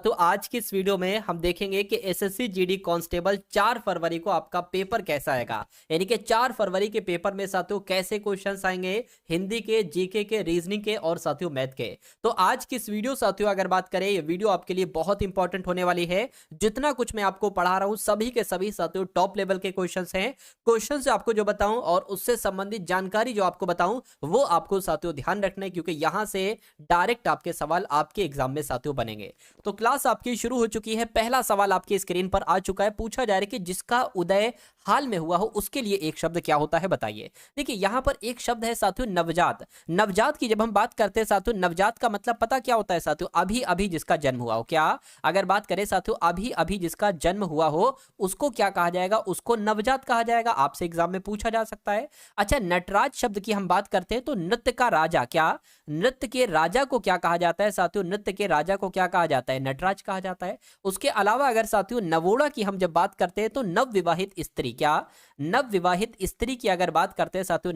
साथियों आज की इस वीडियो में हम देखेंगे कि एसएससी जीडी कांस्टेबल 4 फरवरी को आपका पेपर कैसा आएगा। यानी कि 4 फरवरी के पेपर में साथियों कैसे क्वेश्चंस आएंगे हिंदी के, जीके के, रीजनिंग के और साथियों मैथ के। तो आज की इस वीडियो साथियों अगर बात करें, ये वीडियो आपके लिए बहुत इंपॉर्टेंट होने वाली है। जितना कुछ मैं आपको पढ़ा रहा हूं सभी के सभी साथियों टॉप लेवल के क्वेश्चंस हैं। क्वेश्चंस आपको जो बताऊं और उससे संबंधित जानकारी जो आपको बताऊं वो आपको साथियों ध्यान रखना है, क्योंकि यहां से डायरेक्ट आपके सवाल आपके एग्जाम में साथियों बनेंगे। तो क्लास आपकी शुरू हो चुकी है। पहला सवाल आपकी स्क्रीन पर आ चुका है। पूछा जा रहा है कि जिसका उदय हाल में हुआ हो उसके लिए एक शब्द क्या होता है, बताइए। देखिए यहां पर एक शब्द है साथियों नवजात। नवजात की जब हम बात करते हैं साथियों, नवजात का मतलब पता क्या होता है साथियों? अभी अभी जिसका जन्म हुआ हो। क्या अगर बात करें साथियों, अभी अभी जिसका जन्म हुआ हो उसको क्या कहा जाएगा? उसको नवजात कहा जाएगा। आपसे एग्जाम में पूछा जा सकता है। अच्छा, नटराज शब्द की हम बात करते हैं तो नृत्य का राजा, क्या नृत्य के राजा को क्या कहा जाता है साथियों? नृत्य के राजा को क्या कहा जाता है? नटराज कहा जाता है। उसके अलावा अगर साथियों नवोड़ा की हम जब बात करते हैं तो नवविवाहित स्त्री, क्या नवविवाहित स्त्री की अगर बात करते हैं साथियों,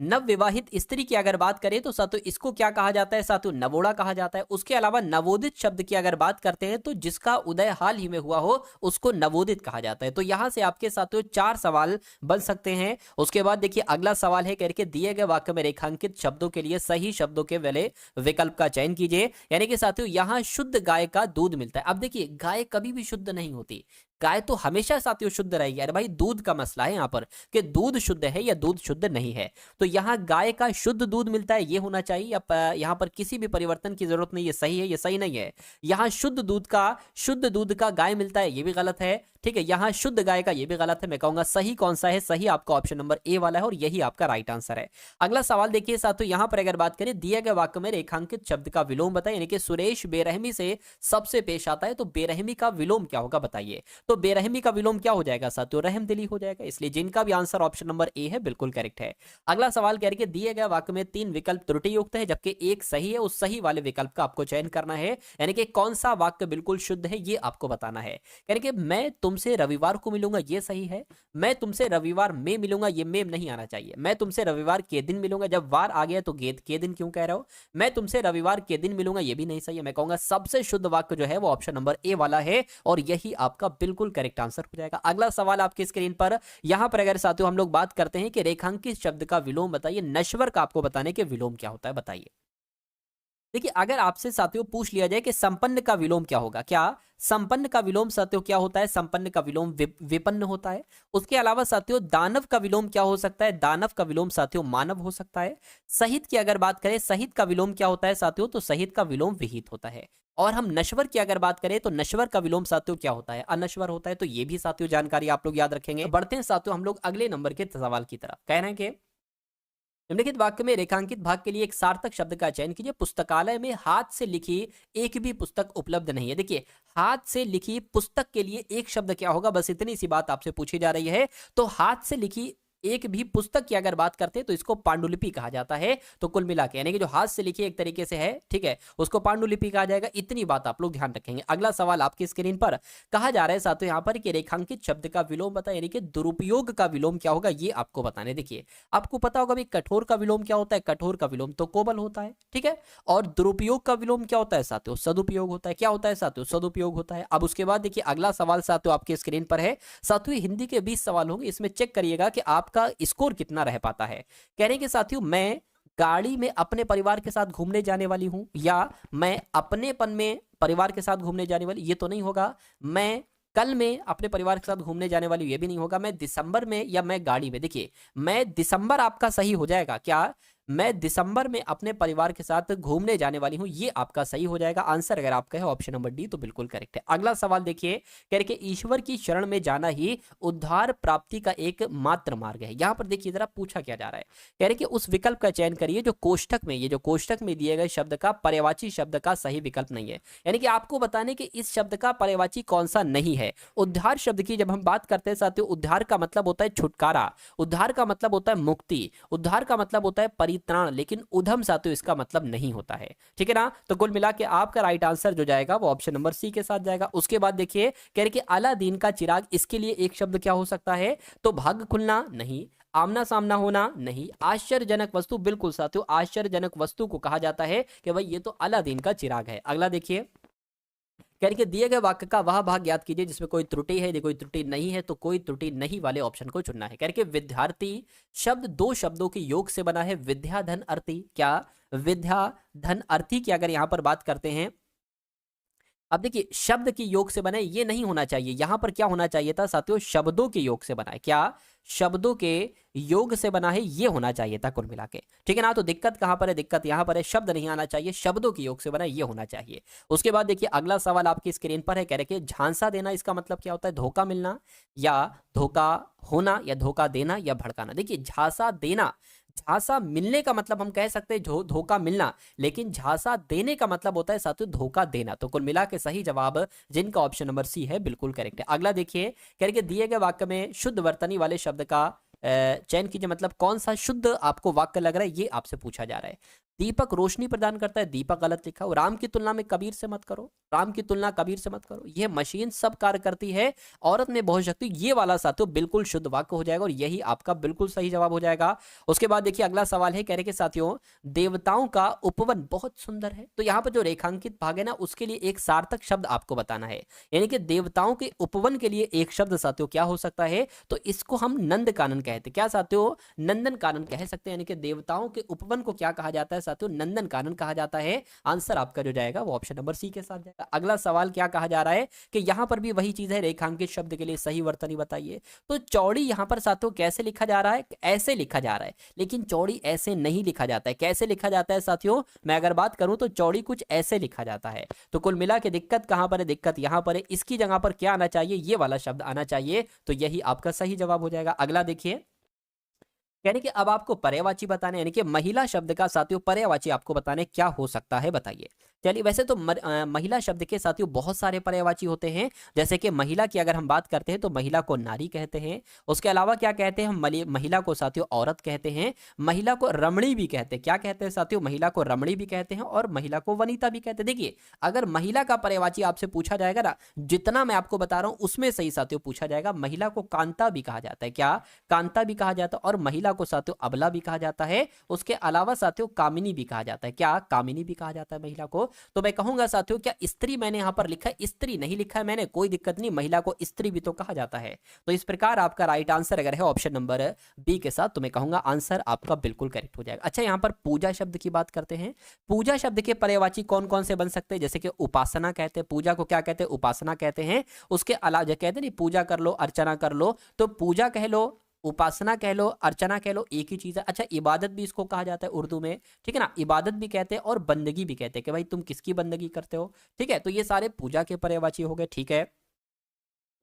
नवविवाहित स्त्री की अगर बात करें तो साथियों इसको क्या कहा जाता है साथियों? नवोड़ा कहा जाता है। उसके अलावा नवोदित शब्द की अगर बात करते हैं तो जिसका उदय हाल ही में हुआ हो उसको नवोदित कहा जाता है। तो यहां से आपके साथियों 4 सवाल बन सकते हैं। उसके बाद देखिए अगला सवाल है करके दिए गए वाक्य में रेखांकित शब्दों के लिए सही शब्दों के वाले विकल्प का चयन कीजिए। यानी कि साथियों यहां शुद्ध गाय का दूध मिलता है। अब देखिए गाय कभी भी शुद्ध नहीं होती, गाय तो हमेशा साथियों शुद्ध रहेगी। अरे भाई दूध का मसला है यहाँ पर कि दूध शुद्ध है या दूध शुद्ध नहीं है। तो यहाँ गाय का शुद्ध दूध मिलता है ये होना चाहिए। या यहाँ पर किसी भी परिवर्तन की जरूरत नहीं, ये सही है, ये सही नहीं है। यहाँ शुद्ध दूध का गाय मिलता है, ये भी गलत है। ठीक है, यहाँ शुद्ध गाय का ये भी गलत है। मैं कहूंगा सही कौन सा है? सही आपका ऑप्शन नंबर ए वाला है और यही आपका राइट आंसर है। अगला सवाल देखिए साथियों, यहाँ पर अगर बात करें दिए गए वाक्य में रेखांकित शब्द का विलोम बताइए। यानी कि सुरेश बेरहमी से सबसे पेश आता है तो बेरहमी का विलोम क्या होगा, बताइए। तो बेरहमी का विलोम क्या हो जाएगा साथियों? रहमदिली हो जाएगा। इसलिए जिनका भी आंसर ऑप्शन नंबर ए है बिल्कुल करेक्ट है। अगला सवाल कह रहे कि दिए गए वाक्य में 3 विकल्प त्रुटि युक्त है जबकि एक सही है। उस सही वाले विकल्प का आपको चयन करना है। यानी कि कौन सा वाक्य बिल्कुल शुद्ध है ये आपको बताना है। कह रहे कि मैं तुमसे रविवार को मिलूंगा, ये सही है। मैं तुमसे रविवार में मिलूंगा, ये में नहीं आना चाहिए। मैं तुमसे रविवार के दिन मिलूंगा, जब वार आ गया तो गेद के दिन क्यों कह रहे हो? मैं तुमसे रविवार के दिन मिलूंगा, ये भी नहीं सही है। मैं कहूंगा सबसे शुद्ध वाक्य जो है वो ऑप्शन नंबर ए वाला है और यही आपका बिल्कुल करेक्ट आंसर हो जाएगा। अगला सवाल आपकी स्क्रीन पर, यहां पर अगर साथियों हम लोग बात करते हैं कि रेखांकित शब्द का विलोम बताइए। नश्वर का आपको बताने के विलोम क्या होता है, बताइए। देखिए अगर आपसे साथियों पूछ लिया जाए कि संपन्न का विलोम क्या होगा, क्या संपन्न का विलोम साथियों क्या होता है? संपन्न का विलोम विपन्न होता है। उसके अलावा साथियों दानव का विलोम क्या हो सकता है? दानव का विलोम साथियों मानव हो सकता है। सहित की अगर बात करें, सहित का विलोम क्या होता है साथियों? तो सहित का विलोम विहित होता है। और हम नश्वर की अगर बात करें तो नश्वर का विलोम साथियों क्या होता है? अनश्वर होता है। तो ये भी साथियों जानकारी आप लोग याद रखेंगे। बढ़ते हैं साथियों हम लोग अगले नंबर के सवाल की तरफ। कह रहे हैं कि निम्नलिखित वाक्य में रेखांकित भाग के लिए एक सार्थक शब्द का चयन कीजिए। पुस्तकालय में हाथ से लिखी एक भी पुस्तक उपलब्ध नहीं है। देखिए हाथ से लिखी पुस्तक के लिए एक शब्द क्या होगा, बस इतनी सी बात आपसे पूछी जा रही है। तो हाथ से लिखी एक भी पुस्तक की अगर बात करते हैं तो इसको पांडुलिपि कहा जाता है। तो कुल मिला के यानी कि जो हाथ से लिखी एक तरीके से है, ठीक है, उसको पांडुलिपि कहा जाएगा। इतनी बात आप लोग ध्यान रखेंगे। अगला सवाल आपकी स्क्रीन पर कहा जा रहा है साथियों यहाँ पर कि रेखांकित शब्द का विलोम बताए। यानी कि दुरुपयोग का विलोम क्या होगा ये आपको बताने। देखिए आपको पता होगा भाई कठोर का विलोम क्या होता है? कठोर का विलोम तो कोमल होता है, ठीक है। और दुरुपयोग का विलोम क्या होता है साथियों? सदुपयोग होता है। क्या होता है साथियों? सदुपयोग होता है। अब उसके बाद देखिए अगला सवाल साथियों आपकी स्क्रीन पर है। साथियों हिंदी के 20 सवाल होंगे, इसमें चेक करिएगा कि आपका स्कोर कितना रह पाता है। कह रहे हैं कि साथियों मैं गाड़ी में अपने परिवार के साथ घूमने जाने वाली हूं, या मैं अपनेपन में परिवार के साथ घूमने जाने वाली, ये तो नहीं होगा। मैं कल में अपने परिवार के साथ घूमने जाने वाली हूं, ये भी नहीं होगा। मैं दिसंबर में या मैं गाड़ी में, देखिए मैं दिसंबर आपका सही हो जाएगा। क्या मैं दिसंबर में अपने परिवार के साथ घूमने जाने वाली हूं, ये आपका सही हो जाएगा। आंसर अगर आपका है ऑप्शन नंबर डी तो बिल्कुल करेक्ट है। अगला सवाल देखिए, कह रहे कि ईश्वर की शरण में जाना ही उद्धार प्राप्ति का एक मात्र मार्ग है। यहां पर देखिए जरा पूछा क्या जा रहा है। कह रहे कि उस विकल्प का चयन करिए जो कोष्ठक में, ये जो कोष्ठक में दिए गए शब्द का पर्यायवाची शब्द का सही विकल्प नहीं है। यानी कि आपको बताने कि इस शब्द का पर्यायवाची कौन सा नहीं है। उद्धार शब्द की जब हम बात करते हैं साथियों, उद्धार का मतलब होता है छुटकारा, उद्धार का मतलब होता है मुक्ति, उद्धार का मतलब होता है परित्राण, लेकिन उधम साथियों इसका मतलब नहीं होता है, ठीक है ना। तो कुल मिला के आपका राइट आंसर जो जाएगा वो ऑप्शन नंबर सी के साथ जाएगा। उसके बाद देखिए कह रहे कि अलादीन का चिराग, इसके लिए एक शब्द क्या हो सकता है? तो भाग्य खुलना नहीं, आमना सामना होना नहीं। आश्चर्यजनक वस्तु, बिल्कुल साथियों, आश्चर्यजनक वस्तु को कहा जाता है कि भाई ये तो अलादीन का चिराग है। अगला देखिए, कह रही कि दिए गए वाक्य का वह भाग याद कीजिए जिसमें कोई त्रुटि है। यदि कोई त्रुटि नहीं है तो कोई त्रुटि नहीं वाले ऑप्शन को चुनना है। कह रही कि विद्यार्थी शब्द दो शब्दों के योग से बना है, विद्या धन अर्थी। क्या विद्या धन अर्थी की अगर यहां पर बात करते हैं, अब देखिए शब्द की योग से बना है, ये नहीं होना चाहिए। यहां पर क्या होना चाहिए था साथियों, शब्दों के योग से बना है। क्या शब्दों के योग से बना है, ये होना चाहिए था कुल मिला के, ठीक है ना। तो दिक्कत कहां पर है, दिक्कत यहां पर है, शब्द नहीं आना चाहिए, शब्दों के योग से बना है, ये होना चाहिए। उसके बाद देखिए अगला सवाल आपकी स्क्रीन पर है, कह रहे कि झांसा देना इसका मतलब क्या होता है, धोखा मिलना या धोखा होना या धोखा देना या भड़काना। देखिए झांसा देना, झांसा मिलने का मतलब हम कह सकते हैं धोखा मिलना, लेकिन झांसा देने का मतलब होता है साथियों धोखा देना। तो कुल मिला के सही जवाब जिनका ऑप्शन नंबर सी है बिल्कुल करेक्ट है। अगला देखिए, कह रहे कि दिए गए वाक्य में शुद्ध वर्तनी वाले शब्द का चयन कीजिए, मतलब कौन सा शुद्ध आपको वाक्य लग रहा है, ये आपसे पूछा जा रहा है। दीपक रोशनी प्रदान करता है, दीपक गलत लिखा हो। राम की तुलना में कबीर से मत करो, राम की तुलना कबीर से मत करो। यह मशीन सब कार्य करती है, औरत में बहुत शक्ति, ये वाला साथियों बिल्कुल शुद्ध वाक्य हो जाएगा और यही आपका बिल्कुल सही जवाब हो जाएगा। उसके बाद देखिए अगला सवाल है, कह रहे कि साथियों देवताओं का उपवन बहुत सुंदर है। तो यहाँ पर जो रेखांकित भाग है ना, उसके लिए एक सार्थक शब्द आपको बताना है, यानी कि देवताओं के उपवन के लिए एक शब्द साथियों क्या हो सकता है, तो इसको हम नंद कानन कहते हैं। क्या साथियों, नंदन कानन कह सकते हैं, यानी कि देवताओं के उपवन को क्या कहा जाता है साथियों, नंदन कानन कहा जाता है। आंसर आपका जो जाएगा वो ऑप्शन नंबर सी के साथ जाएगा। अगला सवाल क्या कहा जा रहा है कि यहां पर भी वही चीज है, रेखांकित शब्द के लिए सही वर्तनी बताइए। तो चौड़ी यहां पर साथियों कैसे लिखा जा रहा है, ऐसे लिखा जा रहा है, लेकिन चौड़ी ऐसे नहीं लिखा जाता है। कैसे लिखा जाता है साथियों, मैं अगर बात करूं तो चौड़ी कुछ ऐसे लिखा जाता है। तो कुल मिला के दिक्कत कहां पर है, दिक्कत यहां पर है। इसकी जगह पर क्या आना चाहिए, ये वाला शब्द आना चाहिए, तो यही आपका सही जवाब हो जाएगा। अगला देखिए, यानी कि अब आपको पर्यायवाची बताने, यानी कि महिला शब्द का साथियों पर्यायवाची आपको बताने क्या हो सकता है, बताइए। चलिए वैसे तो महिला शब्द के साथियों बहुत सारे पर्यायवाची होते हैं। जैसे कि महिला की अगर हम बात करते हैं तो महिला को नारी कहते हैं। उसके अलावा क्या कहते हैं हम, महिला को साथियों औरत कहते हैं। महिला को रमणी भी कहते हैं। क्या कहते हैं साथियों, महिला को रमणी भी कहते हैं और महिला को वनिता भी कहते हैं। देखिए अगर महिला का पर्यायवाची आपसे पूछा जाएगा ना, जितना मैं आपको बता रहा हूं उसमें सही साथियों पूछा जाएगा। महिला को कांता भी कहा जाता है। क्या, कांता भी कहा जाता है, और महिला को साथियों अबला भी कहा जाता है। उसके अलावा साथियों कामिनी भी कहा जाता है। क्या, कामिनी भी कहा जाता है महिला को। तो मैं कहूंगा साथियों, क्या स्त्री मैंने यहां पर लिखा है, स्त्री नहीं लिखा है मैंने, कोई दिक्कत नहीं, महिला को स्त्री भी तो कहा जाता है। तो इस प्रकार आपका राइट आंसर अगर है ऑप्शन नंबर बी के साथ, तो मैं कहूंगा आंसर आपका बिल्कुल करेक्ट हो जाएगा। अच्छा यहां पर पूजा शब्द की बात करते हैं। पूजा शब्द के पर्यायवाची कौन कौन से बन सकते हैं, जैसे कि उपासना कहते हैं, पूजा को क्या कहते हैं, उपासना कहते हैं। उसके अलावा जो कहते हैं नहीं पूजा कर लो, अर्चना कर लो, तो पूजा कह लो, उपासना कह लो, अर्चना कह लो, एक ही चीज है। अच्छा इबादत भी इसको कहा जाता है उर्दू में, ठीक है ना, इबादत भी कहते हैं और बंदगी भी कहते हैं कि भाई तुम किसकी बंदगी करते हो, ठीक है। तो ये सारे पूजा के पर्यायवाची हो गए, ठीक है।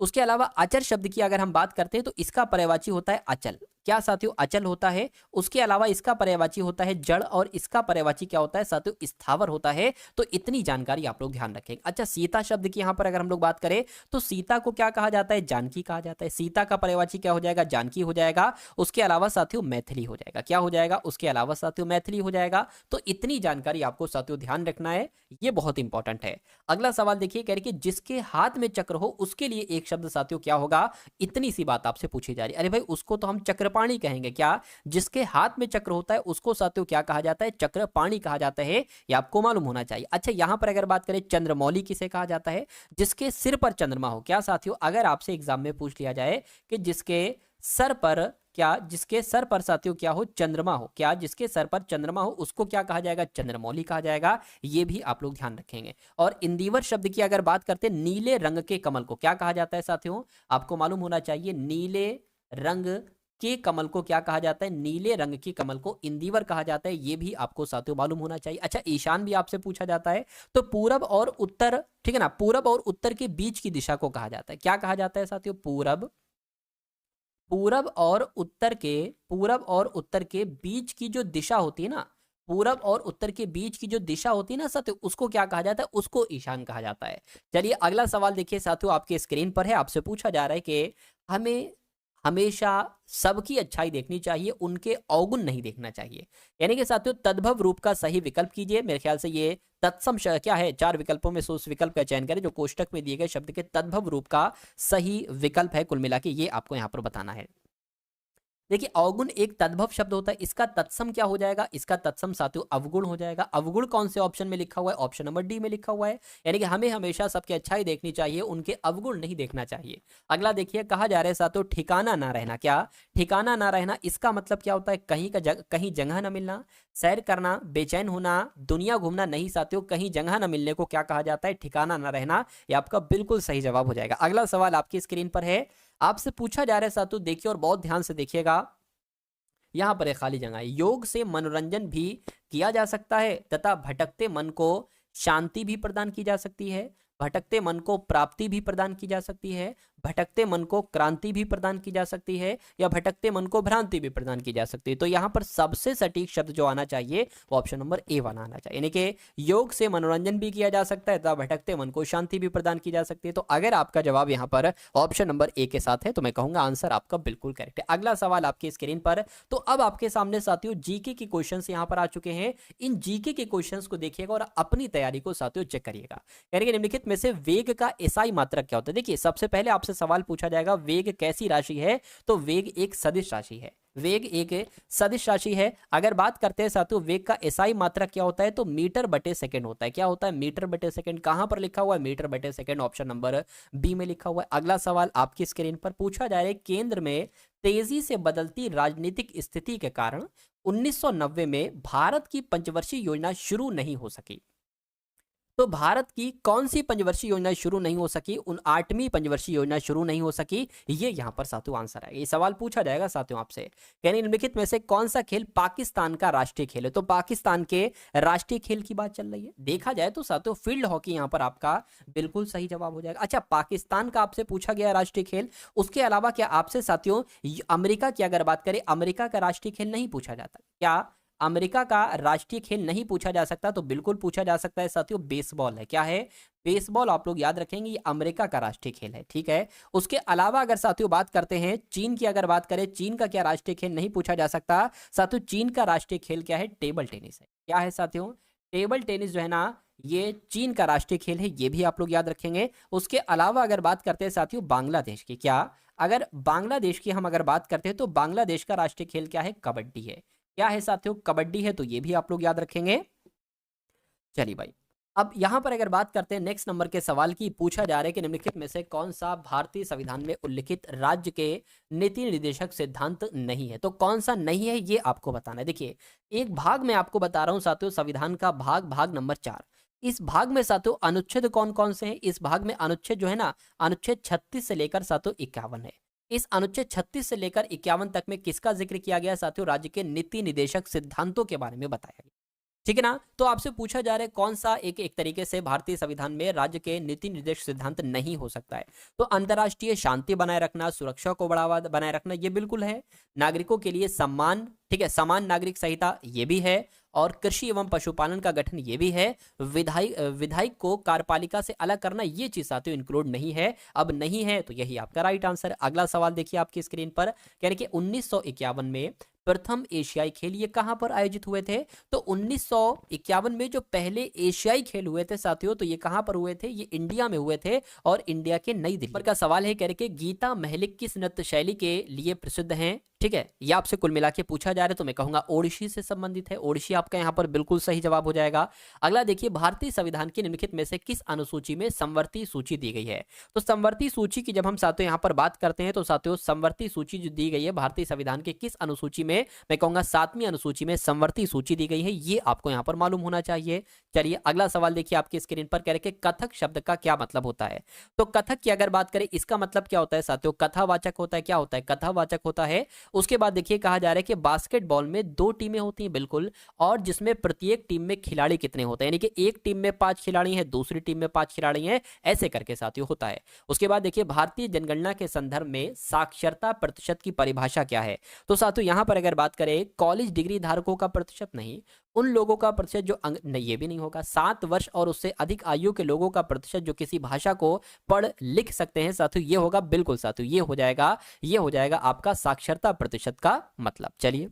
उसके अलावा अचर शब्द की अगर हम बात करते हैं तो इसका पर्यायवाची होता है अचल। क्या साथियों, अचल होता है। उसके अलावा इसका पर्यायवाची होता है जड़, और इसका पर्यायवाची क्या होता है साथियों, स्थावर होता है। तो इतनी जानकारी आप लोग ध्यान रखेंगे। अच्छा सीता शब्द की यहां पर अगर हम लोग बात करें तो सीता को क्या कहा जाता है, जानकी कहा जाता है। सीता का पर्यायवाची क्या हो जाएगा, जानकी हो जाएगा। उसके अलावा साथियों मैथिली हो जाएगा। क्या हो जाएगा, उसके अलावा साथियों मैथिली हो जाएगा। तो इतनी जानकारी आपको साथियों ध्यान रखना है, ये बहुत इंपॉर्टेंट है। अगला सवाल देखिए, कह रही कि जिसके हाथ में चक्र हो उसके लिए एक शब्द साथियों क्या होगा, इतनी सी बात आपसे पूछी जा रही है। अरे भाई उसको तो हम चक्रपाणी कहेंगे। क्या, जिसके हाथ में चक्र होता है उसको साथियों क्या कहा जाता है, चक्रपाणी कहा जाता है, ये आपको मालूम होना चाहिए। अच्छा यहां पर अगर बात करें चंद्रमौली किसे कहा जाता है, जिसके सिर पर चंद्रमा हो। क्या साथियों, अगर आपसे एग्जाम में पूछ लिया जाए कि जिसके सर पर, क्या जिसके सर पर साथियों क्या हो, चंद्रमा हो, क्या जिसके सर पर चंद्रमा हो उसको क्या कहा जाएगा, चंद्रमौली कहा जाएगा। ये भी आप लोग ध्यान रखेंगे। और इंदिवर शब्द की अगर बात करते हैं, नीले रंग के कमल को क्या कहा जाता है साथियों, आपको मालूम होना चाहिए। नीले रंग के कमल को क्या कहा जाता है, नीले रंग के कमल को इंदिवर कहा जाता है। ये भी आपको साथियों मालूम होना चाहिए। अच्छा ईशान भी आपसे पूछा जाता है। तो पूरब और उत्तर, ठीक है ना, पूरब और उत्तर के बीच की दिशा को कहा जाता है। क्या कहा जाता है साथियों, पूरब, पूरब और उत्तर के, पूरब और उत्तर के बीच की जो दिशा होती है ना, पूरब और उत्तर के बीच की जो दिशा होती है ना साथियों, उसको क्या कहा जाता है, उसको ईशान कहा जाता है। चलिए अगला सवाल देखिए साथियों, आपके स्क्रीन पर है। आपसे पूछा जा रहा है कि हमें हमेशा सबकी अच्छाई देखनी चाहिए, उनके अवगुण नहीं देखना चाहिए। यानी कि साथियों तद्भव रूप का सही विकल्प कीजिए। मेरे ख्याल से ये तत्सम क्या है, 4 विकल्पों में से उस विकल्प का चयन करें जो कोष्टक में दिए गए शब्द के तद्भव रूप का सही विकल्प है। कुल मिला के ये आपको यहां पर बताना है। देखिए अवगुण एक तद्भव शब्द होता है, इसका तत्सम क्या हो जाएगा, इसका तत्सम साथियों अवगुण हो जाएगा। अवगुण कौन से ऑप्शन में लिखा हुआ है, ऑप्शन नंबर डी में लिखा हुआ है। यानी कि हमें हमेशा सबकी अच्छाई देखनी चाहिए, उनके अवगुण नहीं देखना चाहिए। अगला देखिए कहा जा रहा है साथियों ठिकाना ना रहना। क्या ठिकाना ना रहना, इसका मतलब क्या होता है, कहीं जगह ना मिलना, सैर करना, बेचैन होना, दुनिया घूमना नहीं साथियों, कहीं जगह ना मिलने को क्या कहा जाता है, ठिकाना ना रहना। ये आपका बिल्कुल सही जवाब हो जाएगा। अगला सवाल आपकी स्क्रीन पर है, आपसे पूछा जा रहा है साथियों, देखिए और बहुत ध्यान से देखिएगा। यहां पर एक खाली जगह है। योग से मनोरंजन भी किया जा सकता है तथा भटकते मन को शांति भी प्रदान की जा सकती है, भटकते मन को प्राप्ति भी प्रदान की जा सकती है, भटकते मन को क्रांति भी प्रदान की जा सकती है, या भटकते मन को भ्रांति भी प्रदान की जा सकती है। तो यहां पर सबसे सटीक शब्द जो आना चाहिए वो ऑप्शन नंबर ए वाला आना चाहिए। यानी कि योग से मनोरंजन भी किया जा सकता है तथा भटकते मन को शांति भी प्रदान की जा सकती है। तो अगर आपका जवाब यहां पर ऑप्शन नंबर ए के साथ है तो मैं कहूंगा आंसर आपका बिल्कुल करेक्ट है। अगला सवाल आपकी स्क्रीन पर, तो अब आपके सामने साथियों जीके के क्वेश्चंस यहां पर आ चुके हैं। इन जीके के क्वेश्चंस को देखिएगा और अपनी तैयारी को साथियों चेक करिएगा। यानी कि निम्नलिखित में से वेग का एसआई मात्रक क्या होता है। देखिए सबसे पहले आपसे सवाल पूछा जाएगा वेग कैसी राशि है, तो वेग एक सदिश राशि है। वेग एक सदिश राशि है। अगर बात करते हैं साथियों वेग का एसआई मात्रक क्या होता है, तो मीटर बटे सेकंड होता है। क्या होता है, मीटर बटे सेकंड। कहां पर लिखा हुआ है, मीटर बटे सेकंड, ऑप्शन नंबर बी में लिखा हुआ है। अगला सवाल आपकी स्क्रीन पर पूछा जा रहा है, केंद्र में तेजी से बदलती राजनीतिक स्थिति के कारण 1990 में भारत की पंचवर्षीय योजना शुरू नहीं हो सकी। तो भारत की कौन सी पंचवर्षीय योजना शुरू नहीं हो सकी, उन 8वीं पंचवर्षीय योजना शुरू नहीं हो सकी, ये यहां पर साथियों आंसर है। ये सवाल पूछा जाएगा साथियों आपसे, यानी निम्नलिखित में से कौन सा खेल पाकिस्तान का राष्ट्रीय खेल है। तो पाकिस्तान के राष्ट्रीय खेल की बात चल रही है। देखा जाए तो साथियों फील्ड हॉकी यहां पर आपका बिल्कुल सही जवाब हो जाएगा। अच्छा पाकिस्तान का आपसे पूछा गया राष्ट्रीय खेल, उसके अलावा क्या आपसे साथियों अमेरिका की अगर बात करें, अमेरिका का राष्ट्रीय खेल नहीं पूछा जाता। क्या अमेरिका का राष्ट्रीय खेल नहीं पूछा जा सकता, तो बिल्कुल पूछा जा सकता है साथियों, बेसबॉल है। क्या है, बेसबॉल। आप लोग याद रखेंगे ये अमेरिका का राष्ट्रीय खेल है, ठीक है। उसके अलावा अगर साथियों बात करते हैं चीन की, अगर बात करें चीन का क्या राष्ट्रीय खेल नहीं पूछा जा सकता साथियों, चीन का राष्ट्रीय खेल क्या है, टेबल टेनिस है। क्या है साथियों, टेबल टेनिस जो है ना ये चीन का राष्ट्रीय खेल है, ये भी आप लोग याद रखेंगे। उसके अलावा अगर बात करते हैं साथियों बांग्लादेश की, क्या अगर बांग्लादेश की हम अगर बात करते हैं तो बांग्लादेश का राष्ट्रीय खेल क्या है, कबड्डी है। क्या है साथियों, कबड्डी है। तो ये भी आप लोग याद रखेंगे। चलिए भाई अब यहां पर अगर बात करते हैं नेक्स्ट नंबर के सवाल की, पूछा जा रहा है कि निम्नलिखित में से कौन सा भारतीय संविधान में उल्लिखित राज्य के नीति निर्देशक सिद्धांत नहीं है। तो कौन सा नहीं है ये आपको बताना है। देखिए एक भाग में आपको बता रहा हूं साथियों, संविधान का भाग नंबर 4। इस भाग में साथियों अनुच्छेद कौन कौन से हैं, इस भाग में अनुच्छेद जो है ना, अनुच्छेद 36 से लेकर साथियों 51 है। इस अनुच्छेद 36 से लेकर 51 तक में किसका जिक्र किया गया साथियों, राज्य के नीति निर्देशक सिद्धांतों के बारे में बताया गया, ठीक है ना। तो आपसे पूछा जा रहा है कौन सा एक तरीके से भारतीय संविधान में राज्य के नीति निर्देशक सिद्धांत नहीं हो सकता है। तो अंतर्राष्ट्रीय शांति बनाए रखना, सुरक्षा को बढ़ावा बनाए रखना, ये बिल्कुल है। नागरिकों के लिए सम्मान, ठीक है, समान नागरिक संहिता, ये भी है। और कृषि एवं पशुपालन का गठन, ये भी है। विधायक को कार्यपालिका से अलग करना, ये चीज साथियों इंक्लूड नहीं है। अब नहीं है तो यही आपका राइट आंसर है। अगला सवाल देखिए आपकी स्क्रीन पर, यानी कि 1951 में प्रथम एशियाई खेल ये कहां पर आयोजित हुए थे। तो 1951 में जो पहले एशियाई खेल हुए थे साथियों, तो ये कहां पर हुए थे, ये इंडिया में हुए थे और इंडिया के नई दिल्ली पर। का सवाल है, कह रहे कि गीता महलिक किस नृत्य शैली के लिए प्रसिद्ध हैं, ठीक है। ये आपसे कुल मिला के पूछा जा रहा है, तो मैं कहूंगा ओडिसी से संबंधित है। ओडिसी आपका यहां पर बिल्कुल सही जवाब हो जाएगा। अगला देखिए भारतीय संविधान की निम्नलिखित में से किस अनुसूची में समवर्ती सूची दी गई है। तो समवर्ती सूची की जब हम साथियों यहां पर बात करते हैं, तो साथियों समवर्ती सूची जो दी गई है भारतीय संविधान के किस अनुसूची में, मैं कहूंगा 7वीं अनुसूची में समवर्ती सूची दी गई है, ये आपको यहां पर मालूम होना चाहिए। चलिए अगला सवाल देखिए आपकी स्क्रीन पर, कह रहे कि कथक शब्द का क्या मतलब होता है। तो कथक की अगर बात करें, इसका मतलब क्या होता है साथियों, कथावाचक होता है। क्या होता है, कथावाचक होता है। उसके बाद देखिए कहा जा रहा है कि बास्केटबॉल में 2 टीमें होती हैं, बिल्कुल, और जिसमें प्रत्येक टीम में खिलाड़ी कितने होते हैं, यानी कि एक टीम में 5 खिलाड़ी हैं, दूसरी टीम में 5 खिलाड़ी हैं, ऐसे करके साथियों होता है। उसके बाद देखिए भारतीय जनगणना के संदर्भ में साक्षरता प्रतिशत की परिभाषा क्या है। तो साथियों यहां पर अगर बात करें कॉलेज डिग्री धारकों का प्रतिशत नहीं, उन लोगों का प्रतिशत जो नहीं, ये भी नहीं होगा। 7 वर्ष और उससे अधिक आयु के लोगों का प्रतिशत जो किसी भाषा को पढ़ लिख सकते हैं साथियों, ये होगा, बिल्कुल साथियों ये हो जाएगा आपका साक्षरता प्रतिशत का मतलब। चलिए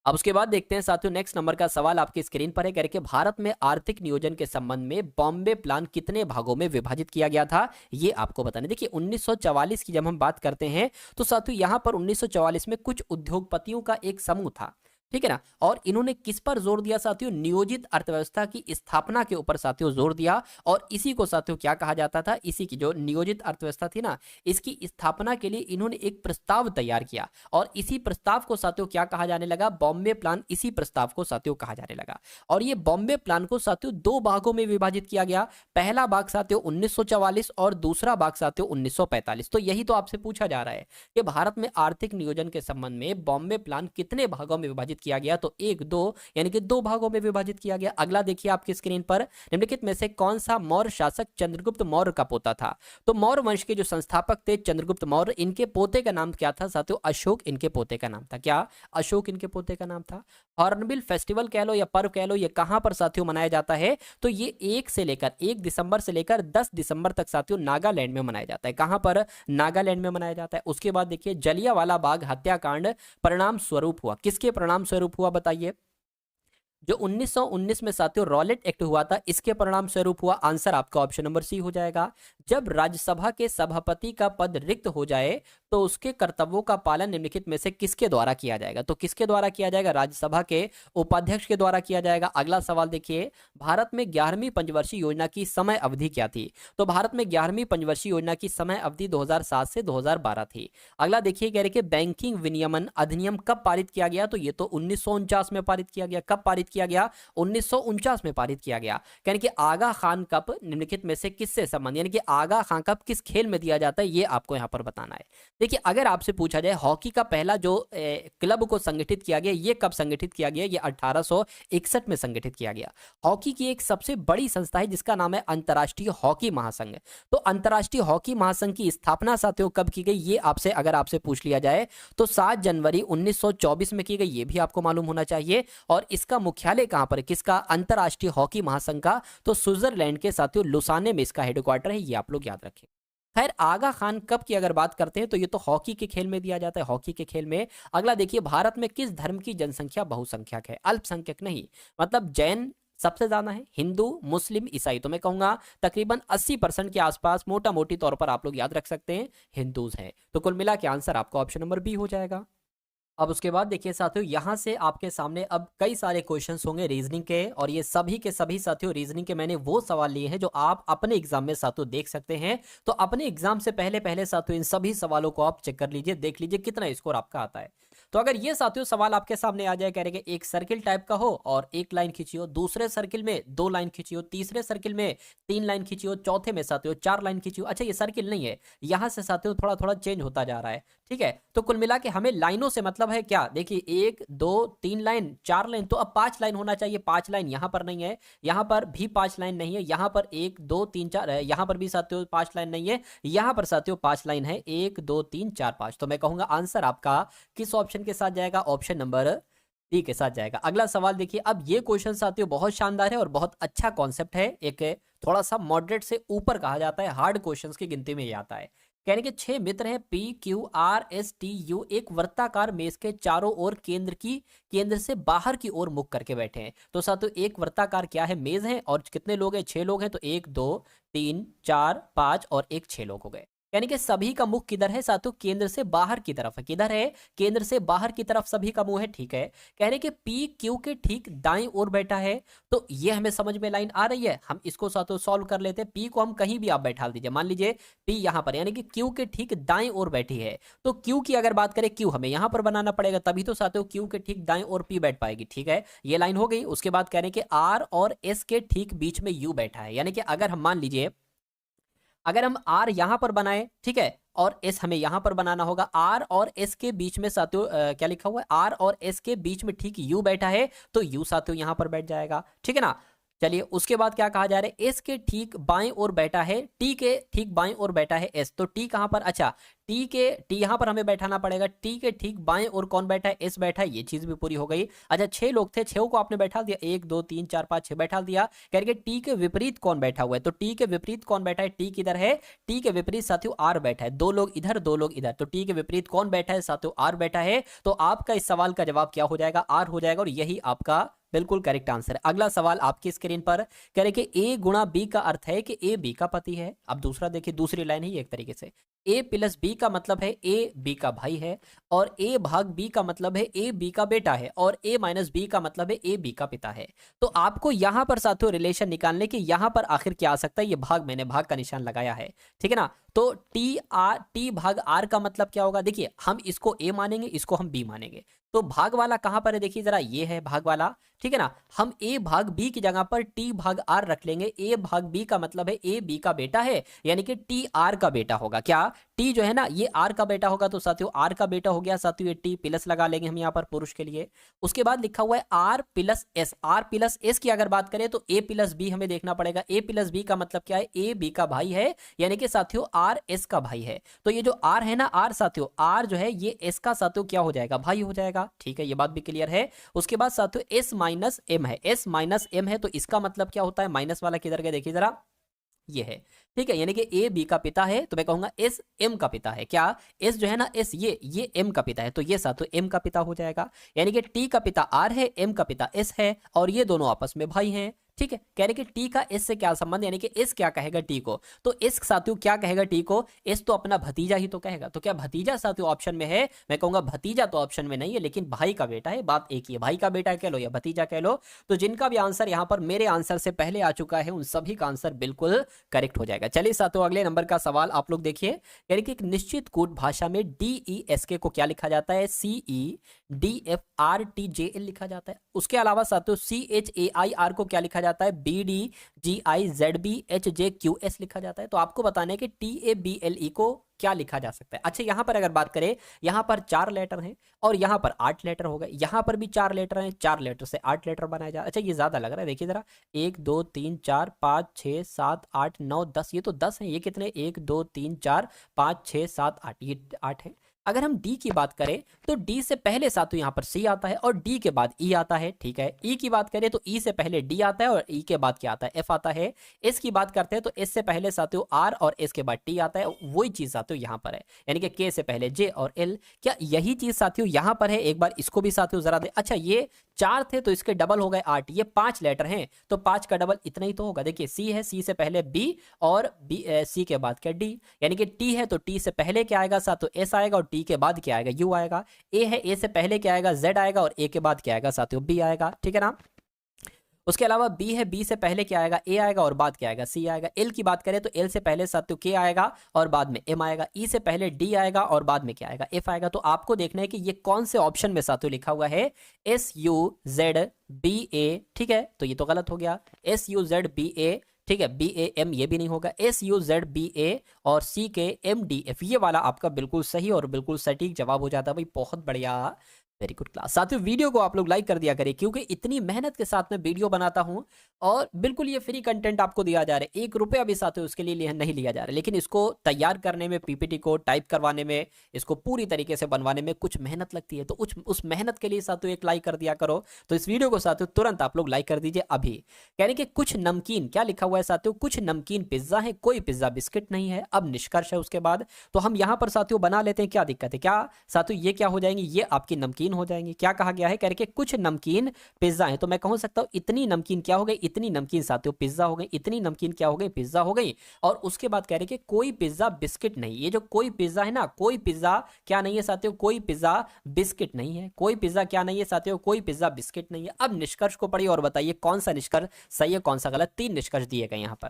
अब उसके बाद देखते हैं साथियों, नेक्स्ट नंबर का सवाल आपकी स्क्रीन पर है, कह रहे कि भारत में आर्थिक नियोजन के संबंध में बॉम्बे प्लान कितने भागों में विभाजित किया गया था, ये आपको बताना। देखिए 1944 की जब हम बात करते हैं तो साथियों यहां पर 1944 में कुछ उद्योगपतियों का एक समूह था, ठीक है ना, और इन्होंने किस पर जोर दिया साथियों, नियोजित अर्थव्यवस्था की स्थापना के ऊपर साथियों जोर दिया। और इसी को साथियों क्या कहा जाता था, इसी की जो नियोजित अर्थव्यवस्था थी ना, इसकी स्थापना के लिए इन्होंने एक प्रस्ताव तैयार किया और इसी प्रस्ताव को साथियों क्या कहा जाने लगा, बॉम्बे प्लान, इसी प्रस्ताव को साथियों कहा जाने लगा। और ये बॉम्बे प्लान को साथियों दो भागों में विभाजित किया गया, पहला भाग साथियों 1944 और दूसरा भाग साथियों 1945। तो यही तो आपसे पूछा जा रहा है कि भारत में आर्थिक नियोजन के संबंध में बॉम्बे प्लान कितने भागों में विभाजित किया गया, तो एक दो यानी कि दो भागों में विभाजित किया गया। अगला देखिए आपकी स्क्रीन पर, निम्नलिखित में से कौन सा मौर्य शासक चंद्रगुप्त मौर्य का पोता था। तो मौर्य वंश के जो संस्थापक थे चंद्रगुप्त मौर्य, इनके पोते का नाम क्या था साथियों, अशोक इनके पोते का नाम था। क्या अशोक इनके पोते का नाम था। हॉर्नबिल फेस्टिवल कह लो या पर्व कह लो, ये कहां पर साथियों मनाया जाता है, तो ये 1 दिसंबर से लेकर 10 दिसंबर तक साथियों नागालैंड में मनाया जाता है। कहां पर, नागालैंड में मनाया जाता है। उसके बाद देखिए जलियांवाला बाग हत्याकांड परिणाम स्वरूप हुआ, किसके परिणाम स्वरूप हुआ बताइए, जो 1919 में साथियों रॉलेट एक्ट हुआ था, इसके परिणाम स्वरूप हुआ। आंसर आपका ऑप्शन नंबर सी हो जाएगा। जब राज्यसभा के सभापति का पद रिक्त हो जाए तो उसके कर्तव्यों का पालन निम्नलिखित में से किसके द्वारा किया जाएगा, तो किसके द्वारा किया जाएगा, राज्यसभा के उपाध्यक्ष के द्वारा किया जाएगा। अगला सवाल देखिए, भारत में 11वीं पंचवर्षीय योजना की समय अवधि क्या थी। तो भारत में 11वीं पंचवर्षीय योजना की समय अवधि 2007 से 2012 थी। अगला देखिए, कह रहे कि बैंकिंग विनियमन अधिनियम कब पारित किया गया, तो ये तो 1949 में पारित किया गया। कब पारित किया गया, 1949 में पारित किया गया। यानी कि आगा खान कप निम्नलिखित में से किससे संबंध, यानी कि आगा खान कप किस खेल में दिया जाता है, ये आपको यहां पर बताना है। देखिए अगर आपसे पूछा जाए हॉकी का पहला जो क्लब को संगठित किया गया, ये कब संगठित किया गया, ये 1861 में संगठित किया गया। हॉकी की एक सबसे बड़ी संस्था है जिसका नाम है अंतर्राष्ट्रीय हॉकी महासंघ। तो अंतर्राष्ट्रीय हॉकी महासंघ की स्थापना साथियों कब की गई, ये आपसे अगर आपसे पूछ लिया जाए तो 7 जनवरी 1924 में की गई, ये भी आपको मालूम होना चाहिए। और इसका मुख्यालय कहां पर है, किसका, अंतर्राष्ट्रीय हॉकी महासंघ का, तो स्विट्जरलैंड के साथियों लुसाने में इसका हेडक्वार्टर है, ये आप लोग याद रखें। खैर आगा खान कप की अगर बात करते हैं तो ये तो हॉकी के खेल में दिया जाता है, हॉकी के खेल में। अगला देखिए, भारत में किस धर्म की जनसंख्या बहुसंख्यक है, अल्पसंख्यक नहीं, मतलब जैन सबसे ज्यादा है, हिंदू मुस्लिम ईसाई, तो मैं कहूंगा तकरीबन 80% के आसपास मोटा मोटी तौर पर आप लोग याद रख सकते हैं हिंदूज हैं। तो कुल मिला के आंसर आपका ऑप्शन नंबर बी हो जाएगा। अब उसके बाद देखिए साथियों, यहां से आपके सामने अब कई सारे क्वेश्चंस होंगे रीजनिंग के, और ये सभी के सभी साथियों रीजनिंग के मैंने वो सवाल लिए हैं जो आप अपने एग्जाम में साथियों देख सकते हैं। तो अपने एग्जाम से पहले पहले साथियों इन सभी सवालों को आप चेक कर लीजिए, देख लीजिए कितना स्कोर आपका आता है। तो अगर ये साथियों सवाल आपके सामने आ जाए, कह रहे कि एक सर्किल टाइप का हो और एक लाइन खींची हो, दूसरे सर्किल में 2 लाइन खींची हो, तीसरे सर्किल में 3 लाइन खींची हो, चौथे में साथियों 4 लाइन खींची हो। अच्छा ये सर्किल नहीं है, यहां से साथियों थोड़ा थोड़ा चेंज होता जा रहा है, ठीक है। तो कुल मिला के हमें लाइनों से मतलब है क्या, देखिए 1 2 3 लाइन 4 लाइन, तो अब 5 लाइन होना चाहिए। 5 लाइन यहां पर नहीं है, यहां पर भी 5 लाइन नहीं है, यहां पर 1 2 3 4 है, यहां पर भी साथियों 5 लाइन नहीं है, यहां पर साथियों 5 लाइन है, 1 2 3 4 5। तो मैं कहूंगा आंसर आपका किस ऑप्शन के साथ जाएगा, ऑप्शन नंबर डी के साथ जाएगा। अगला सवाल देखिए, अब ये क्वेश्चन साथियों बहुत शानदार है और बहुत अच्छा कॉन्सेप्ट है, एक थोड़ा सा मॉडरेट से ऊपर कहा जाता है, हार्ड क्वेश्चंस की गिनती में ये आता है। कहने के 6 मित्र हैं P Q R S T U, एक वर्ताकार मेज के चारों ओर केंद्र से बाहर की ओर मुख करके बैठे हैं। तो साथियों एक वर्ताकार क्या है, मेज है, और कितने लोग हैं, 6 लोग हैं। तो 1 2 3 4 5 और 1 6 लोग हो गए। यानी कि सभी का मुख किधर है साथियों, केंद्र से बाहर की तरफ है। किधर है, केंद्र से बाहर की तरफ सभी का मुंह है, ठीक है। कह रहे कि पी क्यू के ठीक दाईं ओर बैठा है, तो ये हमें समझ में लाइन आ रही है। हम इसको साथियों सॉल्व कर लेते हैं। पी को हम कहीं भी आप बैठा दीजिए, मान लीजिए पी यहां पर, यानी कि क्यू के ठीक दाईं ओर बैठी है। तो क्यू की अगर बात करें, क्यू हमें यहां पर बनाना पड़ेगा, तभी तो साथियों क्यू के ठीक दाईं ओर पी बैठ पाएगी, ठीक है। ये लाइन हो गई। उसके बाद कह रहे हैं कि आर और एस के ठीक बीच में यू बैठा है, यानी कि अगर हम मान लीजिए अगर हम आर यहां पर बनाए, ठीक है, और एस हमें यहां पर बनाना होगा, आर और एस के बीच में साथियों क्या लिखा हुआ है, आर और एस के बीच में ठीक यू बैठा है, तो यू साथियों यहां पर बैठ जाएगा, ठीक है ना। चलिए उसके बाद क्या कहा जा रहा है, एस के ठीक बाएं ओर बैठा है, टी के ठीक बाएं ओर बैठा है एस, तो टी कहां पर, अच्छा टी यहां पर हमें बैठाना पड़ेगा, टी के ठीक बाएं ओर कौन बैठा है, एस बैठा है, ये चीज भी पूरी हो गई। अच्छा 6 लोग थे, 6 को आपने बैठा दिया, 1 2 3 4 5 6 बैठा दिया, करके टी के विपरीत कौन बैठा हुआ है, तो टी के विपरीत कौन बैठा है, टी किधर है, टी के विपरीत साथियों आर बैठा है, 2 लोग इधर 2 लोग इधर, तो टी के विपरीत कौन बैठा है साथियों, आर बैठा है। तो आपका इस सवाल का जवाब क्या हो जाएगा, आर हो जाएगा, और यही आपका बिल्कुल करेक्ट आंसर है। अगला सवाल आपकी स्क्रीन पर कह रहे कि ए गुणा बी का अर्थ है कि ए बी का पति है। अब दूसरा देखिए, दूसरी लाइन है ये एक तरीके से, ए प्लस बी का मतलब है ए बी का भाई है, और ए भाग बी का मतलब है ए बी का बेटा है, और ए माइनस बी का मतलब है ए बी का पिता है। तो आपको यहां पर साथियों रिलेशन निकालने के, यहां पर आखिर क्या आ सकता है, ये भाग, मैंने भाग का निशान लगाया है, ठीक है ना। तो टी भाग आर का मतलब क्या होगा, देखिए हम इसको ए मानेंगे, इसको हम बी मानेंगे, तो भाग वाला कहां पर है, देखिए जरा ये है भाग वाला, ठीक है ना। हम ए भाग बी की जगह पर टी भाग आर रख लेंगे, ए भाग बी का मतलब है ए बी का बेटा है, यानी कि टी आर का बेटा होगा, क्या टी जो है ना ये आर का बेटा होगा, तो साथियों आर का बेटा हो गया साथियों, ये टी प्लस लगा लेंगे हम यहाँ पर पुरुष के लिए। उसके बाद लिखा हुआ है R plus S, R plus S की अगर बात करें तो ए प्लस बी हमें देखना पड़ेगा, ए प्लस बी का मतलब क्या है, ए बी का भाई है, यानी कि साथियों आर एस का भाई है। तो ये जो आर है ना, आर साथियों आर जो है ये एस का साथियों क्या हो जाएगा, भाई हो जाएगा, ठीक है, ये बात भी क्लियर है। उसके बाद साथियों एस माइनस एम है, एस माइनस एम है, तो इसका मतलब क्या होता है, माइनस वाला किधर गया देखिए जरा, ये है, ठीक है, यानी कि ए बी का पिता है, तो मैं कहूंगा एस एम का पिता है, क्या एस जो है ना एस ये एम का पिता है, तो ये साथियों एम का पिता हो जाएगा, यानी कि टी का पिता आर है, एम का पिता एस है, और ये दोनों आपस में भाई हैं, ठीक है। कह रहे कि टी का एस से क्या संबंध, यानी कि एस क्या कहेगा टी को, तो एस साथियों क्या कहेगा टी को, एस तो अपना भतीजा ही तो कहेगा, तो क्या भतीजा साथियों ऑप्शन में है, मैं कहूंगा भतीजा तो ऑप्शन में नहीं है, लेकिन भाई का बेटा है, बात एक ही है, भाई का बेटा कह लो या भतीजा कह लो। तो जिनका भी आंसर यहां पर मेरे आंसर से पहले आ चुका है उन सभी का आंसर बिल्कुल करेक्ट हो जाएगा। चलिए साथियों अगले नंबर का सवाल आप लोग देखिए, यानी कि एक निश्चित कूट भाषा में DESK को क्या लिखा जाता है, CEDFRTJL लिखा जाता है। उसके अलावा साथियों CHAIR को क्या लिखा जाता है, BDGIZBHJQS लिखा जाता है। तो आपको बताना है कि TABLE को क्या लिखा जा सकता है। अच्छा यहां पर अगर बात करें, यहां पर 4 लेटर हैं और यहां पर 8 लेटर हो गए, यहां पर भी 4 लेटर हैं, 4 लेटर से 8 लेटर बनाया जा रहा है। अच्छा ये ज्यादा लग रहा है, देखिए जरा 1 2 3 4 5 6 7 8 9 10, ये तो 10 है, ये कितने 1 2 3 4 5 6 7 8, ये 8 है। अगर हम डी की बात करें तो डी से पहले साथियों यहां पर सी आता है और डी के बाद ई आता है, ठीक है। ई की बात करें तो ई से पहले डी आता है और ई के बाद क्या आता है, एफ आता है। एस की बात करते हैं तो एस से पहले साथियों आर और एस के बाद टी आता है, वही चीज साथियों यहां पर है, यानी कि के से पहले जे और एल। क्या यही चीज साथियों यहां पर है, एक बार इसको भी साथियों जरा दे। अच्छा ये 4 थे तो इसके डबल हो गए 8, ये 5 लेटर हैं तो 5 का डबल इतना ही तो होगा। देखिए सी है, सी से पहले बी और बी सी के बाद क्या डी, यानी कि टी है तो टी से पहले क्या आएगा साथियों एस आएगा और टी के बाद क्या आएगा यू आएगा। ए है, ए से पहले क्या आएगा जेड आएगा और ए के बाद क्या आएगा साथियों बी आएगा, ठीक है ना। उसके अलावा बी है, बी से पहले क्या आएगा ए आएगा और बाद क्या आएगा सी आएगा। एल की बात करें तो एल से पहले साथियों के आएगा और बाद में एम आएगा। ई से पहले डी आएगा और बाद में क्या आएगा एफ आएगा। तो आपको देखना है कि ये कौन से ऑप्शन में साथियों लिखा हुआ है, SUZBA, ठीक है, तो ये तो गलत हो गया, SUZBA, ठीक है, BAM ये भी नहीं होगा, SUZBA और CKMDF ये वाला आपका बिल्कुल सही और बिल्कुल सटीक जवाब हो जाता है भाई। बहुत बढ़िया, वेरी गुड क्लास। साथियों वीडियो को आप लोग लाइक कर दिया करें क्योंकि इतनी मेहनत के साथ में वीडियो बनाता हूं और बिल्कुल ये फ्री कंटेंट आपको दिया जा रहा है, 1 रुपया भी साथियों उसके लिए नहीं लिया जा रहा है, लेकिन इसको तैयार करने में, PPT को टाइप करवाने में, इसको पूरी तरीके से बनवाने में कुछ मेहनत लगती है। तो उस मेहनत के लिए साथियों एक लाइक कर दिया करो। तो इस वीडियो को साथियों तुरंत आप लोग लाइक कर दीजिए अभी। यानी कि कुछ नमकीन, क्या लिखा हुआ है साथियों, कुछ नमकीन पिज्जा है, कोई पिज्जा बिस्किट नहीं है। अब निष्कर्ष है उसके बाद, तो हम यहां पर साथियों बना लेते हैं, क्या दिक्कत है। क्या साथियों ये क्या हो जाएंगे, ये आपकी नमकीन हो जाएंगे। क्या कहा गया है, कह रहे कि कुछ नमकीन पिज्जा है, तो मैं कहूं सकता हूं इतनी नमकीन क्या हो गई, इतनी नमकीन साथियों पिज्जा हो गई, इतनी नमकीन क्या हो गई पिज्जा हो गई। और उसके बाद कह रहे कि कोई पिज्जा बिस्किट नहीं, ये जो कोई पिज्जा है ना, कोई पिज्जा क्या नहीं है साथियों, कोई पिज्जा बिस्किट नहीं है, कोई पिज्जा क्या नहीं है साथियों, कोई पिज्जा बिस्किट नहीं है। अब निष्कर्ष को पढ़िए और बताइए कौन सा निष्कर्ष सही है कौन सा गलत। 3 निष्कर्ष दिए गए यहां पर,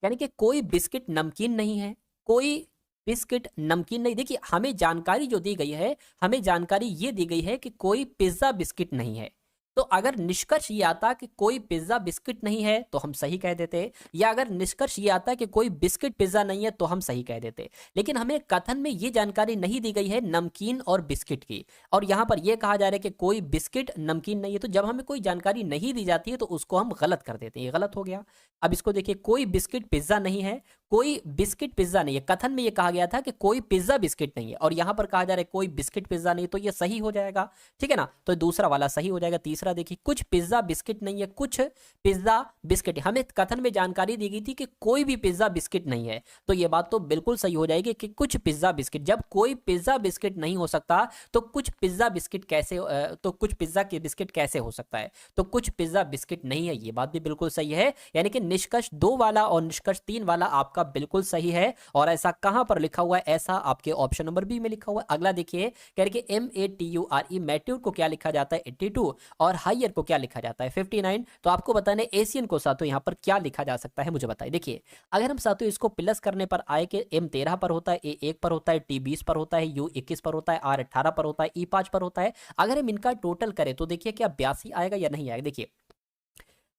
यानी कि कोई बिस्किट नमकीन नहीं है, कोई बिस्किट नमकीन नहीं। देखिए हमें जानकारी जो दी गई है, हमें जानकारी ये दी गई है कि कोई पिज्जा बिस्किट नहीं है, तो अगर निष्कर्ष ये आता कि कोई पिज्जा बिस्किट नहीं है तो हम सही कह देते, या अगर निष्कर्ष ये आता कि कोई बिस्किट पिज्जा नहीं है तो हम सही कह देते। लेकिन हमें कथन में ये जानकारी नहीं दी गई है नमकीन और बिस्किट की, और यहां पर यह कहा जा रहा है कि कोई बिस्किट नमकीन नहीं है। तो जब हमें कोई जानकारी नहीं दी जाती है तो उसको हम गलत कर देते हैं, ये गलत हो गया। अब इसको देखिए, कोई बिस्किट पिज्जा नहीं है, कोई बिस्किट पिज्जा नहीं है। कथन में यह कहा गया था कि कोई पिज्जा बिस्किट नहीं है, और यहां पर कहा जा रहा है कोई बिस्किट पिज्जा नहीं, तो ये सही हो जाएगा, ठीक है ना। तो दूसरा वाला सही हो जाएगा। तीसरा देखिए, कुछ पिज्जा बिस्किट नहीं है, कुछ पिज्जा बिस्किट। हमें कथन में जानकारी दी गई थी कि कोई भी पिज्जा बिस्किट नहीं है, तो ये बात तो बिल्कुल सही हो जाएगी कि कुछ पिज्जा बिस्किट। जब कोई पिज्जा बिस्किट नहीं हो सकता तो कुछ पिज्जा बिस्किट कैसे, तो कुछ पिज्जा के बिस्किट कैसे हो सकता है, तो कुछ पिज्जा बिस्किट नहीं है, ये बात भी बिल्कुल सही है। यानी कि निष्कर्ष 2 वाला और निष्कर्ष 3 वाला आपका बिल्कुल सही है। और ऐसा कहां पर लिखा हुआ है, ऐसा आपके ऑप्शन नंबर बी में लिखा हुआ है। अगला देखिए, कह रहे कि MATURE मैट्योर को क्या लिखा जाता है 82, और हायर को क्या लिखा जाता है 59। तो आपको बताने एशियन को साथों यहां पर क्या लिखा जा सकता है, मुझे बताइए। देखिए, अगर हम साथों इसको प्लस करने पर आए कि M13 पर होता है, A1 पर होता है, T20 पर होता है, U21 पर होता है, R18 पर होता है, E5 पर होता है। अगर हम इनका टोटल करें तो देखिए क्या 82 आएगा या नहीं आएगा। देखिए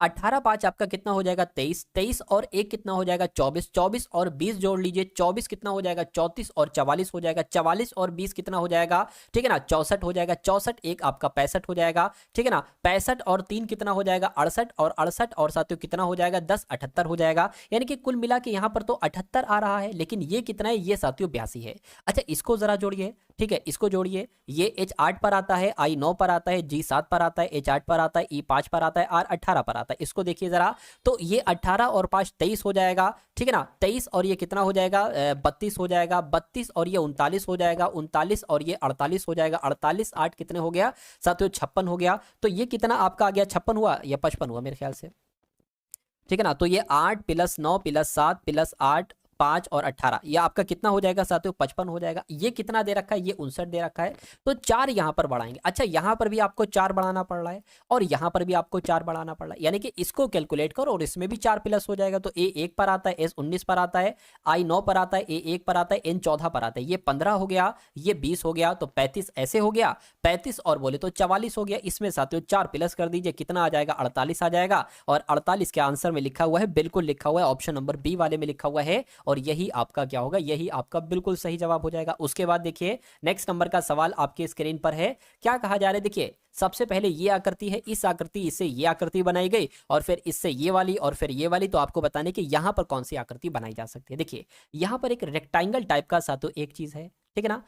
18 5 आपका कितना हो जाएगा 23, 23 और 1 कितना हो जाएगा 24, 24 और 20 जोड़ लीजिए, 24 कितना हो जाएगा 34 और 44 हो जाएगा, 44 और 20 कितना हो जाएगा, ठीक है ना 64 हो जाएगा, 64 एक आपका 65 हो जाएगा, ठीक है ना। 65 और 3 कितना हो जाएगा 68, और 68 और साथियों कितना हो जाएगा 10, 78 हो जाएगा। यानी कि कुल मिला के यहाँ पर तो 78 आ रहा है, लेकिन ये कितना है, ये साथियों 82 है। अच्छा, इसको जरा जोड़िए, ठीक है, इसको जोड़िए। ये H8 पर आता है, I9 पर आता है, G7 पर आता है, H8 पर आता है, E5 पर आता है, R18 पर आता है। इसको देखिए जरा, तो ये 18 और 5 23 हो जाएगा, ठीक है ना। 23 और ये कितना हो जाएगा 32 हो जाएगा, 32 और ये 39 हो जाएगा, 39 और ये 48 हो जाएगा, 48 8 कितने हो गया साथियों 56 हो गया। तो ये कितना आपका आ गया 56 हुआ या 55 हुआ मेरे ख्याल से, ठीक है ना। तो ये 8 + 9 + 7 + 8 5 और 18, ये आपका कितना हो जाएगा साथियों 55 हो जाएगा। ये कितना दे रखा है, ये 59 दे रखा है, तो 4 यहां पर बढ़ाएंगे। अच्छा, यहां पर भी आपको 4 बढ़ाना पड़ रहा है, और यहां पर भी आपको 4 बढ़ाना पड़ रहा है, यानी कि इसको कैलकुलेट करो और इसमें भी 4 प्लस हो जाएगा। तो A1 पर आता है, S19 पर आता है, I9 पर आता है, A1 पर आता है, N14 पर आता है। ये 15 हो गया, ये 20 हो गया, तो 35 ऐसे हो गया, 35 और बोले तो 44 हो गया। इसमें साथियों 4 प्लस कर दीजिए, कितना आ जाएगा 48 आ जाएगा। और 48 के आंसर में लिखा हुआ है, बिल्कुल लिखा हुआ है, ऑप्शन नंबर बी वाले में लिखा हुआ है, और यही आपका क्या होगा, यही आपका बिल्कुल सही जवाब हो जाएगा। उसके बाद देखिए नेक्स्ट नंबर का सवाल आपके स्क्रीन पर है। क्या कहा जा रहा है, देखिए सबसे पहले ये आकृति है, इस आकृति इससे ये आकृति बनाई गई, और फिर इससे ये वाली, और फिर ये वाली। तो आपको बताने कि यहां पर कौन सी आकृति बनाई जा सकती है। देखिए यहां पर एक रेक्टेंगल टाइप का साथों एक चीज है, ठीक है ना।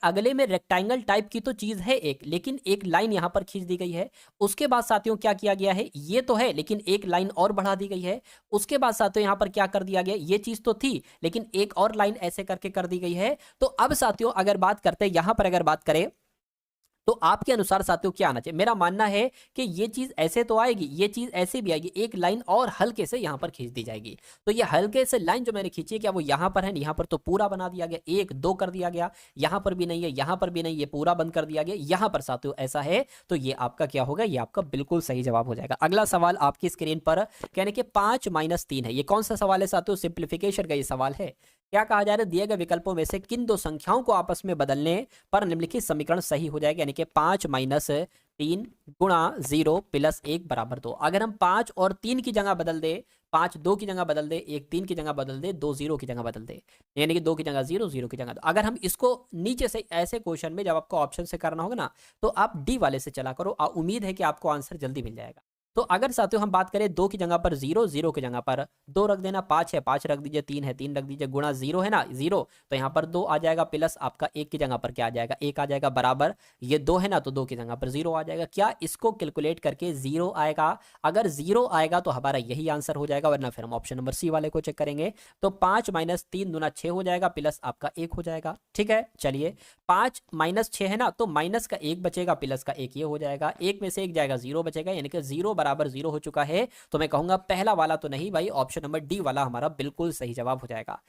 अगले में रेक्टेंगल टाइप की तो चीज है एक, लेकिन एक लाइन यहां पर खींच दी गई है। उसके बाद साथियों क्या किया गया है, ये तो है लेकिन एक लाइन और बढ़ा दी गई है। उसके बाद साथियों यहां पर क्या कर दिया गया, ये चीज तो थी लेकिन एक और लाइन ऐसे करके कर दी गई है। तो अब साथियों अगर बात करते हैं यहां पर, अगर बात करें तो आपके अनुसार साथियों क्या आना चाहिए। मेरा मानना है कि ये चीज ऐसे तो आएगी, ये चीज ऐसे भी आएगी, एक लाइन और हल्के से यहां पर खींच दी जाएगी। तो ये हल्के से लाइन जो मैंने खींची है, क्या वो यहां पर है, यहां पर तो पूरा बना दिया गया, 1 2 कर दिया गया, यहां पर भी नहीं है, यहां पर भी नहीं, ये पूरा बंद कर दिया गया, यहां पर साथियों ऐसा है। तो ये आपका क्या होगा, ये आपका बिल्कुल सही जवाब हो जाएगा। अगला सवाल आपकी स्क्रीन पर कहने के 5 - 3 है। ये कौन सा सवाल है साथियों, सिंप्लीफिकेशन का ये सवाल है। क्या कहा जा रहा है, दिए गए विकल्पों में से किन दो संख्याओं को आपस में बदलने पर निम्नलिखित समीकरण सही हो जाएगा। यानी कि 5 - 3 गुणा 0 + 1 = 2। अगर हम 5 और 3 की जगह बदल दे, 5 2 की जगह बदल दे, 1 3 की जगह बदल दे, 2 0 की जगह बदल दे, यानी कि 2 की जगह 0 0 की जगह 2। अगर हम इसको नीचे से ऐसे क्वेश्चन में जब आपको ऑप्शन से करना होगा ना, तो आप डी वाले से चला करो, उम्मीद है कि आपको आंसर जल्दी मिल जाएगा। तो अगर साथियों हम बात करें 2 की जगह पर 0, 0 की जगह पर 2 रख देना, 5 है 5 रख दीजिए, 3 है 3 रख दीजिए, गुणा 0 है ना 0, तो यहाँ पर 2 आ जाएगा, प्लस आपका 1 की जगह पर क्या आ जाएगा 1 आ जाएगा, बराबर ये 2 है ना, तो 2 की जगह पर 0 आ जाएगा। क्या इसको कैलकुलेट करके 0 आएगा? अगर 0 आएगा तो हमारा यही आंसर हो जाएगा, वरना फिर हम ऑप्शन नंबर सी वाले को चेक करेंगे। तो 5 - 3 दूना 6 हो जाएगा, प्लस आपका 1 हो जाएगा। ठीक है, चलिए 5 - 6 है ना, तो माइनस का 1 बचेगा, प्लस का 1 ये हो जाएगा, 1 में से 1 जाएगा 0 बचेगा, यानी कि 0 = 0 हो चुका है। तो मैं कहूंगा पहला वाला तो नहीं भाई, ऑप्शन नंबर डी वाला हमारा बिल्कुल सही जवाब हो जाएगा।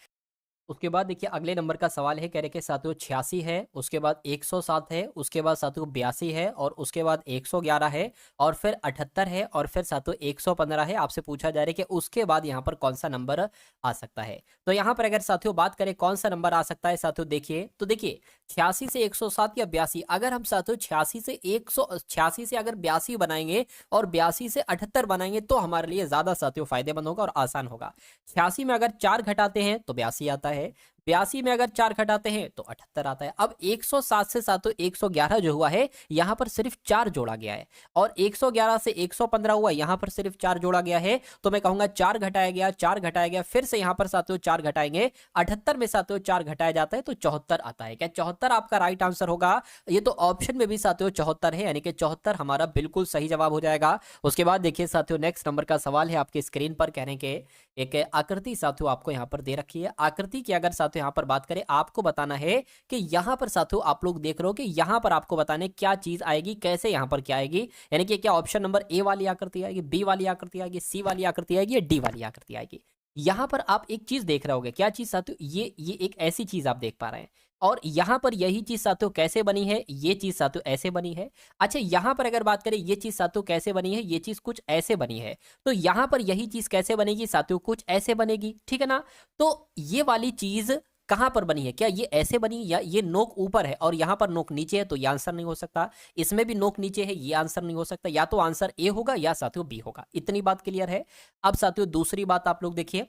उसके बाद देखिए अगले नंबर का सवाल है, कह रहे कि साथियों 86 है, उसके बाद 107 है, उसके बाद साथियों 82 है, और उसके बाद 111 है, और फिर 78 है, और फिर साथियों 115 है। आपसे पूछा जा रहा है कि उसके बाद यहाँ पर कौन सा नंबर आ सकता है। तो यहाँ पर अगर साथियों बात करें कौन सा नंबर आ सकता है साथियों, देखिए तो देखिए 86 से 107 या 82, अगर हम साथियों 86 से अगर 82 बनाएंगे और 82 से 78 बनाएंगे तो हमारे लिए ज्यादा साथियों फायदेमंद होगा और आसान होगा। 86 में अगर 4 घटाते हैं तो 82 आता है, 82 में अगर 4 घटाते हैं तो 78 आता है। अब 107 से साथियों 111 जो हुआ है यहाँ पर सिर्फ 4 जोड़ा गया है, और 111 से 115 हुआ, यहाँ पर सिर्फ 4 जोड़ा गया है। तो मैं कहूंगा 4 घटाया गया, 4 घटाया गया, फिर से यहाँ पर साथियों 4 घटाएंगे, 78 में साथियों 4 घटाया जाता है तो 74 आता है। क्या 74 आपका राइट आंसर होगा? ये तो ऑप्शन में भी साथियों 74 है, यानी कि 74 हमारा बिल्कुल सही जवाब हो जाएगा। उसके बाद देखिए साथियों नेक्स्ट नंबर का सवाल है आपके स्क्रीन पर, कहने के एक आकृति साथियों आपको यहाँ पर दे रखी है। आकृति की अगर साथियों यहाँ पर बात करें, आपको बताना है कि यहाँ पर साथियों आप लोग देख रहे हो कि यहाँ पर आपको बताने क्या चीज आएगी, कैसे यहाँ पर क्या आएगी, यानी कि क्या ऑप्शन नंबर ए वाली आकृति आएगी, बी वाली आकृति आएगी, सी वाली आकृति आएगी, या डी वाली आकृति आएगी। यहाँ पर आप एक चीज देख रहे होगे, क्या चीज साथियों, ये एक ऐसी चीज आप देख पा रहे हैं, और यहां पर यही चीज साथियों कैसे बनी है, ये चीज साथियों ऐसे बनी है। अच्छा यहां पर अगर बात करें ये चीज साथियों कैसे बनी है, ये चीज कुछ ऐसे बनी है, तो यहां पर यही चीज कैसे बनेगी साथियों, कुछ ऐसे बनेगी, ठीक है ना। तो ये वाली चीज कहां पर बनी है, क्या ये ऐसे बनी, या ये नोक ऊपर है और यहां पर नोक नीचे है, तो ये आंसर नहीं हो सकता। इसमें भी नोक नीचे है, ये आंसर नहीं हो सकता। या तो आंसर ए होगा या साथियों बी होगा। इतनी बात क्लियर है। अब साथियों दूसरी बात आप लोग देखिए,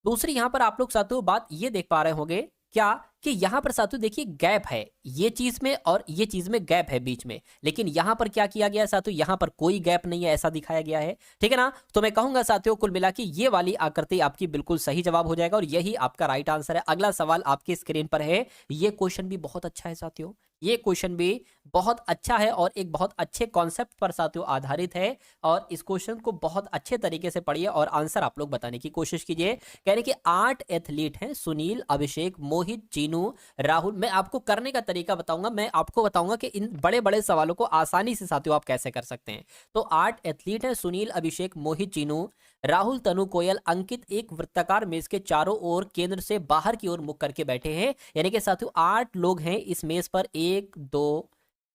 दूसरी यहां पर आप लोग साथियों बात ये देख पा रहे होंगे क्या, कि यहां पर साथियों देखिए गैप है, ये चीज में और ये चीज में गैप है बीच में, लेकिन यहां पर क्या किया गया है साथियों, यहां पर कोई गैप नहीं है, ऐसा दिखाया गया है, ठीक है ना। तो मैं कहूंगा साथियों कुल मिला के ये वाली आकृति आपकी बिल्कुल सही जवाब हो जाएगा, और यही आपका राइट आंसर है। अगला सवाल आपकी स्क्रीन पर है, ये क्वेश्चन भी बहुत अच्छा है साथियों, ये क्वेश्चन भी बहुत अच्छा है और एक बहुत अच्छे कॉन्सेप्ट पर साथियों आधारित है, और इस क्वेश्चन को बहुत अच्छे तरीके से पढ़िए और आंसर आप लोग बताने की कोशिश कीजिए। कह रहे कि 8 एथलीट हैं, सुनील, अभिषेक, मोहित, चीनू, राहुल। मैं आपको करने का तरीका बताऊंगा, मैं आपको बताऊंगा कि इन बड़े बड़े सवालों को आसानी से साथियों आप कैसे कर सकते हैं। तो 8 एथलीट हैं, सुनील, अभिषेक, मोहित, चीनू, राहुल, तनु, कोयल, अंकित एक वृत्ताकार मेज के चारों ओर केंद्र से बाहर की ओर मुख करके बैठे हैं, यानी कि साथियों 8 लोग हैं इस मेज पर, 1 2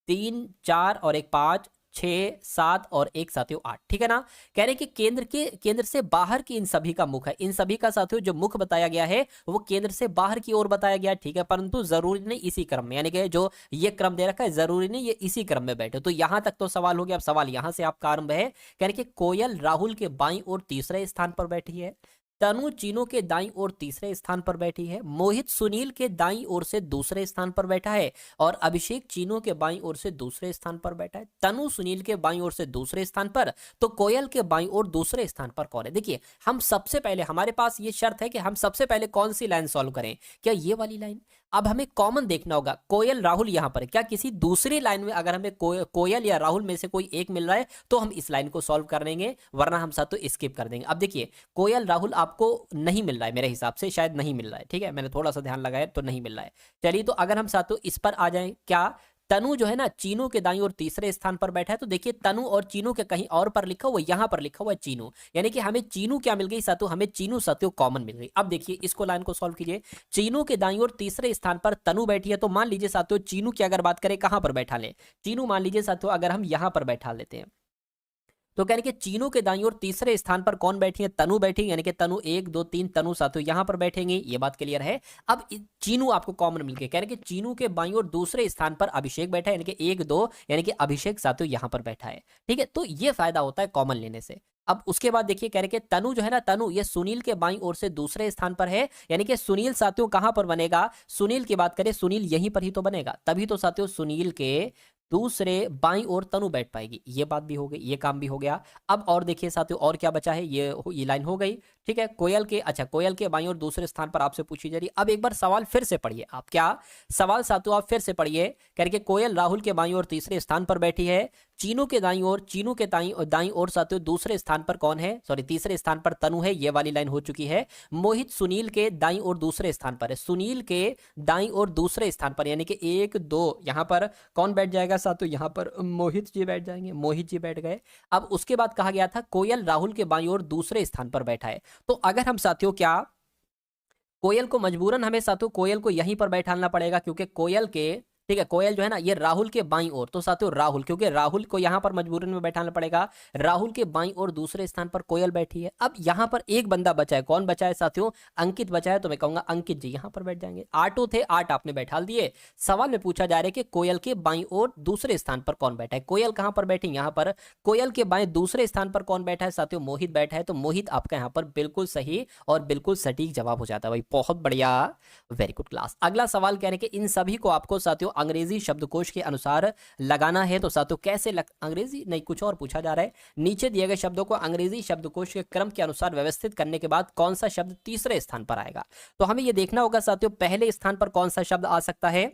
3 4 और एक 5 6 7 और एक साथियों 8, ठीक है ना। कह रहे कि केंद्र से बाहर की इन सभी का मुख है, इन सभी का साथियों जो मुख बताया गया है वो केंद्र से बाहर की ओर बताया गया है, ठीक है, परंतु जरूरी नहीं इसी क्रम में, यानी कि जो ये क्रम दे रखा है जरूरी नहीं ये इसी क्रम में बैठे। तो यहां तक तो सवाल हो गया। अब सवाल यहां से आपका आरंभ है। कह रहे कि कोयल राहुल के बाईं ओर तीसरे स्थान पर बैठी है, तनु चीनू के दाईं ओर तीसरे स्थान पर बैठी है, मोहित सुनील के दाईं ओर से दूसरे स्थान पर बैठा है, और अभिषेक चीनू के बाईं ओर से दूसरे स्थान पर बैठा है, तनु सुनील के बाईं ओर से दूसरे स्थान पर, तो कोयल के बाईं ओर दूसरे स्थान पर कौन है। देखिए हम सबसे पहले, हमारे पास ये शर्त है कि हम सबसे पहले कौन सी लाइन सॉल्व करें, क्या ये वाली लाइन। अब हमें कॉमन देखना होगा, कोयल राहुल यहां पर है, क्या किसी दूसरी लाइन में अगर हमें कोयल या राहुल में से कोई एक मिल रहा है तो हम इस लाइन को सॉल्व कर देंगे, वरना हम साथ तो स्किप कर देंगे। अब देखिए कोयल राहुल आपको नहीं मिल रहा है, मेरे हिसाब से शायद नहीं मिल रहा है, ठीक है, मैंने थोड़ा सा ध्यान लगाया तो नहीं मिल रहा है। चलिए तो अगर हम साथों इस पर आ जाएं, क्या तनु जो है ना चीनू के दाईं ओर तीसरे स्थान पर बैठा है, तो देखिए तनु और चीनू के कहीं और पर लिखा हुआ, यहां पर लिखा हुआ है चीनू, यानी कि हमें चीनू क्या मिल गई साथों, हमें चीनू साथियों कॉमन मिल गई। अब देखिए इसको लाइन को सॉल्व कीजिए, चीनू के दाईं ओर तीसरे स्थान पर तनु बैठी है, तो मान लीजिए साथियों चीनू की अगर बात करें कहां पर बैठा ले, चीनू मान लीजिए साथियों अगर हम यहां पर बैठा लेते हैं, तो कह रहे कि चीनू के दाईं ओर तीसरे स्थान पर कौन बैठी है, तनु बैठी, यानी कि तनु 1 2 3 तनु साथियों यहां पर बैठेंगे, ये बात क्लियर है। अब चीनू आपको कॉमन मिल गया, कह रहे कि चीनू के बाईं ओर दूसरे स्थान पर अभिषेक बैठा है, यानी कि 1 2, यानी कि अभिषेक साथियों यहां पर बैठा है, ठीक है। तो ये फायदा होता है कॉमन लेने से। अब उसके बाद देखिए कह रहे कि तनु जो है ना, तनु ये सुनील के बाईं ओर से दूसरे स्थान पर है, यानी कि सुनील साथियों कहां पर बनेगा, सुनील की बात करें सुनील यहीं पर ही तो बनेगा, तभी तो साथियों सुनील के दूसरे बाईं ओर तनु बैठ पाएगी, ये बात भी हो गई, ये काम भी हो गया। अब और देखिए साथियों और क्या बचा है, ये लाइन हो गई, ठीक है। कोयल के, अच्छा कोयल के बाईं ओर दूसरे स्थान पर आपसे पूछी जा रही। अब एक बार सवाल फिर से पढ़िए आप, क्या सवाल साथियों आप फिर से पढ़िए, करके कोयल राहुल के बाईं ओर तीसरे स्थान पर बैठी है, चीनू के दाईं ओर, चीनू के दाईं ओर साथियों दूसरे स्थान पर कौन है, सॉरी तीसरे स्थान पर तनु है, ये वाली लाइन हो चुकी है। मोहित सुनील के दाईं ओर दूसरे स्थान पर है, सुनील के दाईं ओर दूसरे स्थान पर, यानी कि 1 2 यहां पर कौन बैठ जाएगा साथियों, यहां पर मोहित जी बैठ जाएंगे, मोहित जी बैठ गए। अब उसके बाद कहा गया था कोयल राहुल के बाईं ओर दूसरे स्थान पर बैठा है, तो अगर हम साथियों क्या कोयल को मजबूरन हमें साथियों कोयल को यहीं पर बैठाना पड़ेगा, क्योंकि कोयल के, ठीक है, कोयल जो है ना ये राहुल के बाईं ओर, तो साथियों राहुल, क्योंकि राहुल को यहां पर मजबूरन में बैठाना पड़ेगा, राहुल के बाईं ओर दूसरे स्थान पर कोयल बैठी है। अब यहां पर एक बंदा बचा है, कौन बचा है साथियों? अंकित बचा है, तो मैं कहूंगा अंकित जी यहां पर बैठ जाएंगे। आठों थे, 8 आपने बैठा दिए। सवाल में पूछा जा रहा है कि कोयल के बाईं ओर दूसरे स्थान पर कौन बैठा है। कोयल कहां पर बैठी? यहां पर। कोयल के बाएं दूसरे स्थान पर कौन बैठा है साथियों? मोहित बैठा है, तो मोहित आपका यहां पर बिल्कुल सही और बिल्कुल सटीक जवाब हो जाता है भाई। बहुत बढ़िया, वेरी गुड क्लास। अगला सवाल कह रहे हैं कि इन सभी को आपको साथियों अंग्रेजी शब्दकोश के अनुसार लगाना है, तो साथियों कैसे अंग्रेजी नहीं, कुछ और पूछा जा रहा है। नीचे दिए गए शब्दों को अंग्रेजी शब्दकोश के क्रम के अनुसार व्यवस्थित करने के बाद कौन सा शब्द तीसरे स्थान पर आएगा। तो हमें यह देखना होगा साथियों पहले स्थान पर कौन सा शब्द आ सकता है।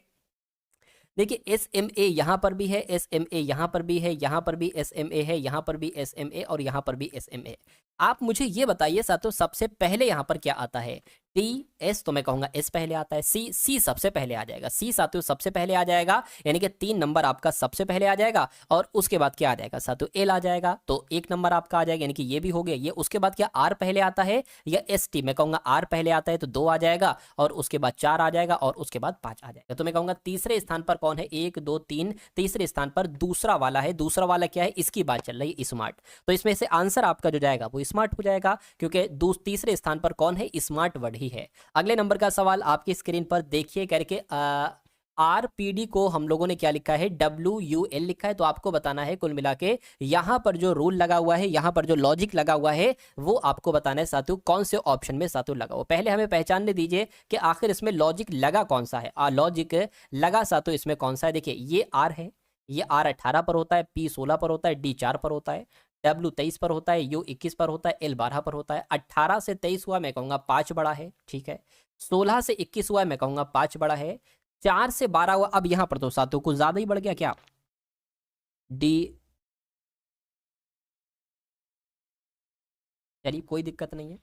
देखिए SMA यहां पर भी है, SMA यहां पर भी है, यहां पर भी SMA है, यहां पर भी SMA और यहां पर भी SMA। आप मुझे ये बताइए साथियों सबसे पहले यहां पर क्या आता है? TS, तो मैं कहूंगा S पहले आता है। C सबसे पहले आ जाएगा। C साथियों सबसे पहले आ जाएगा, यानी कि 3 नंबर आपका सबसे पहले आ जाएगा। और उसके बाद क्या आ जाएगा साथियों? L आ जाएगा, तो 1 नंबर आपका आ जाएगा, यानी कि ये भी हो गया। ये उसके बाद क्या R पहले आता है या ST? मैं कहूंगा R पहले आता है, तो 2 आ जाएगा, और उसके बाद 4 आ जाएगा, और उसके बाद 5 आ जाएगा। तो मैं कहूंगा तीसरे स्थान पर कौन है? 1 2 3, तीसरे स्थान पर दूसरा वाला है। दूसरा वाला क्या है? इसकी बात चल रही है, स्मार्ट। तो इसमें से आंसर आपका जो जाएगा वो स्मार्ट हो जाएगा, क्योंकि तीसरे स्थान पर कौन है? स्मार्ट वर्ड ही है। अगले नंबर का सवाल आपकी स्क्रीन पर देखिए, करके RPD को हम लोगों ने क्या लिखा है? WUL लिखा है। तो आपको बताना है कुल मिला के यहां पर जो रूल लगा हुआ है, यहां पर जो लॉजिक लगा हुआ है, वो आपको बताना है साथियों कौन से ऑप्शन में साथियों लगा हुआ। पहले हमें पहचानने दीजिए कि आखिर इसमें लॉजिक लगा कौन सा है। लॉजिक लगा साथियों इसमें कौन सा है? देखिए ये R है, ये R 18 पर होता है, P 16 पर होता है, D 4 पर होता है, W 23 पर होता है, U 21 पर होता है, L 12 पर होता है। 18 से 23 हुआ, मैं कहूंगा 5 बड़ा है, ठीक है। 16 से 21 हुआ, मैं कहूंगा 5 बड़ा है। 4 से 12 हुआ, अब यहां पर तो साथियों कुछ ज्यादा ही बढ़ गया क्या? D, चलिए कोई दिक्कत नहीं है।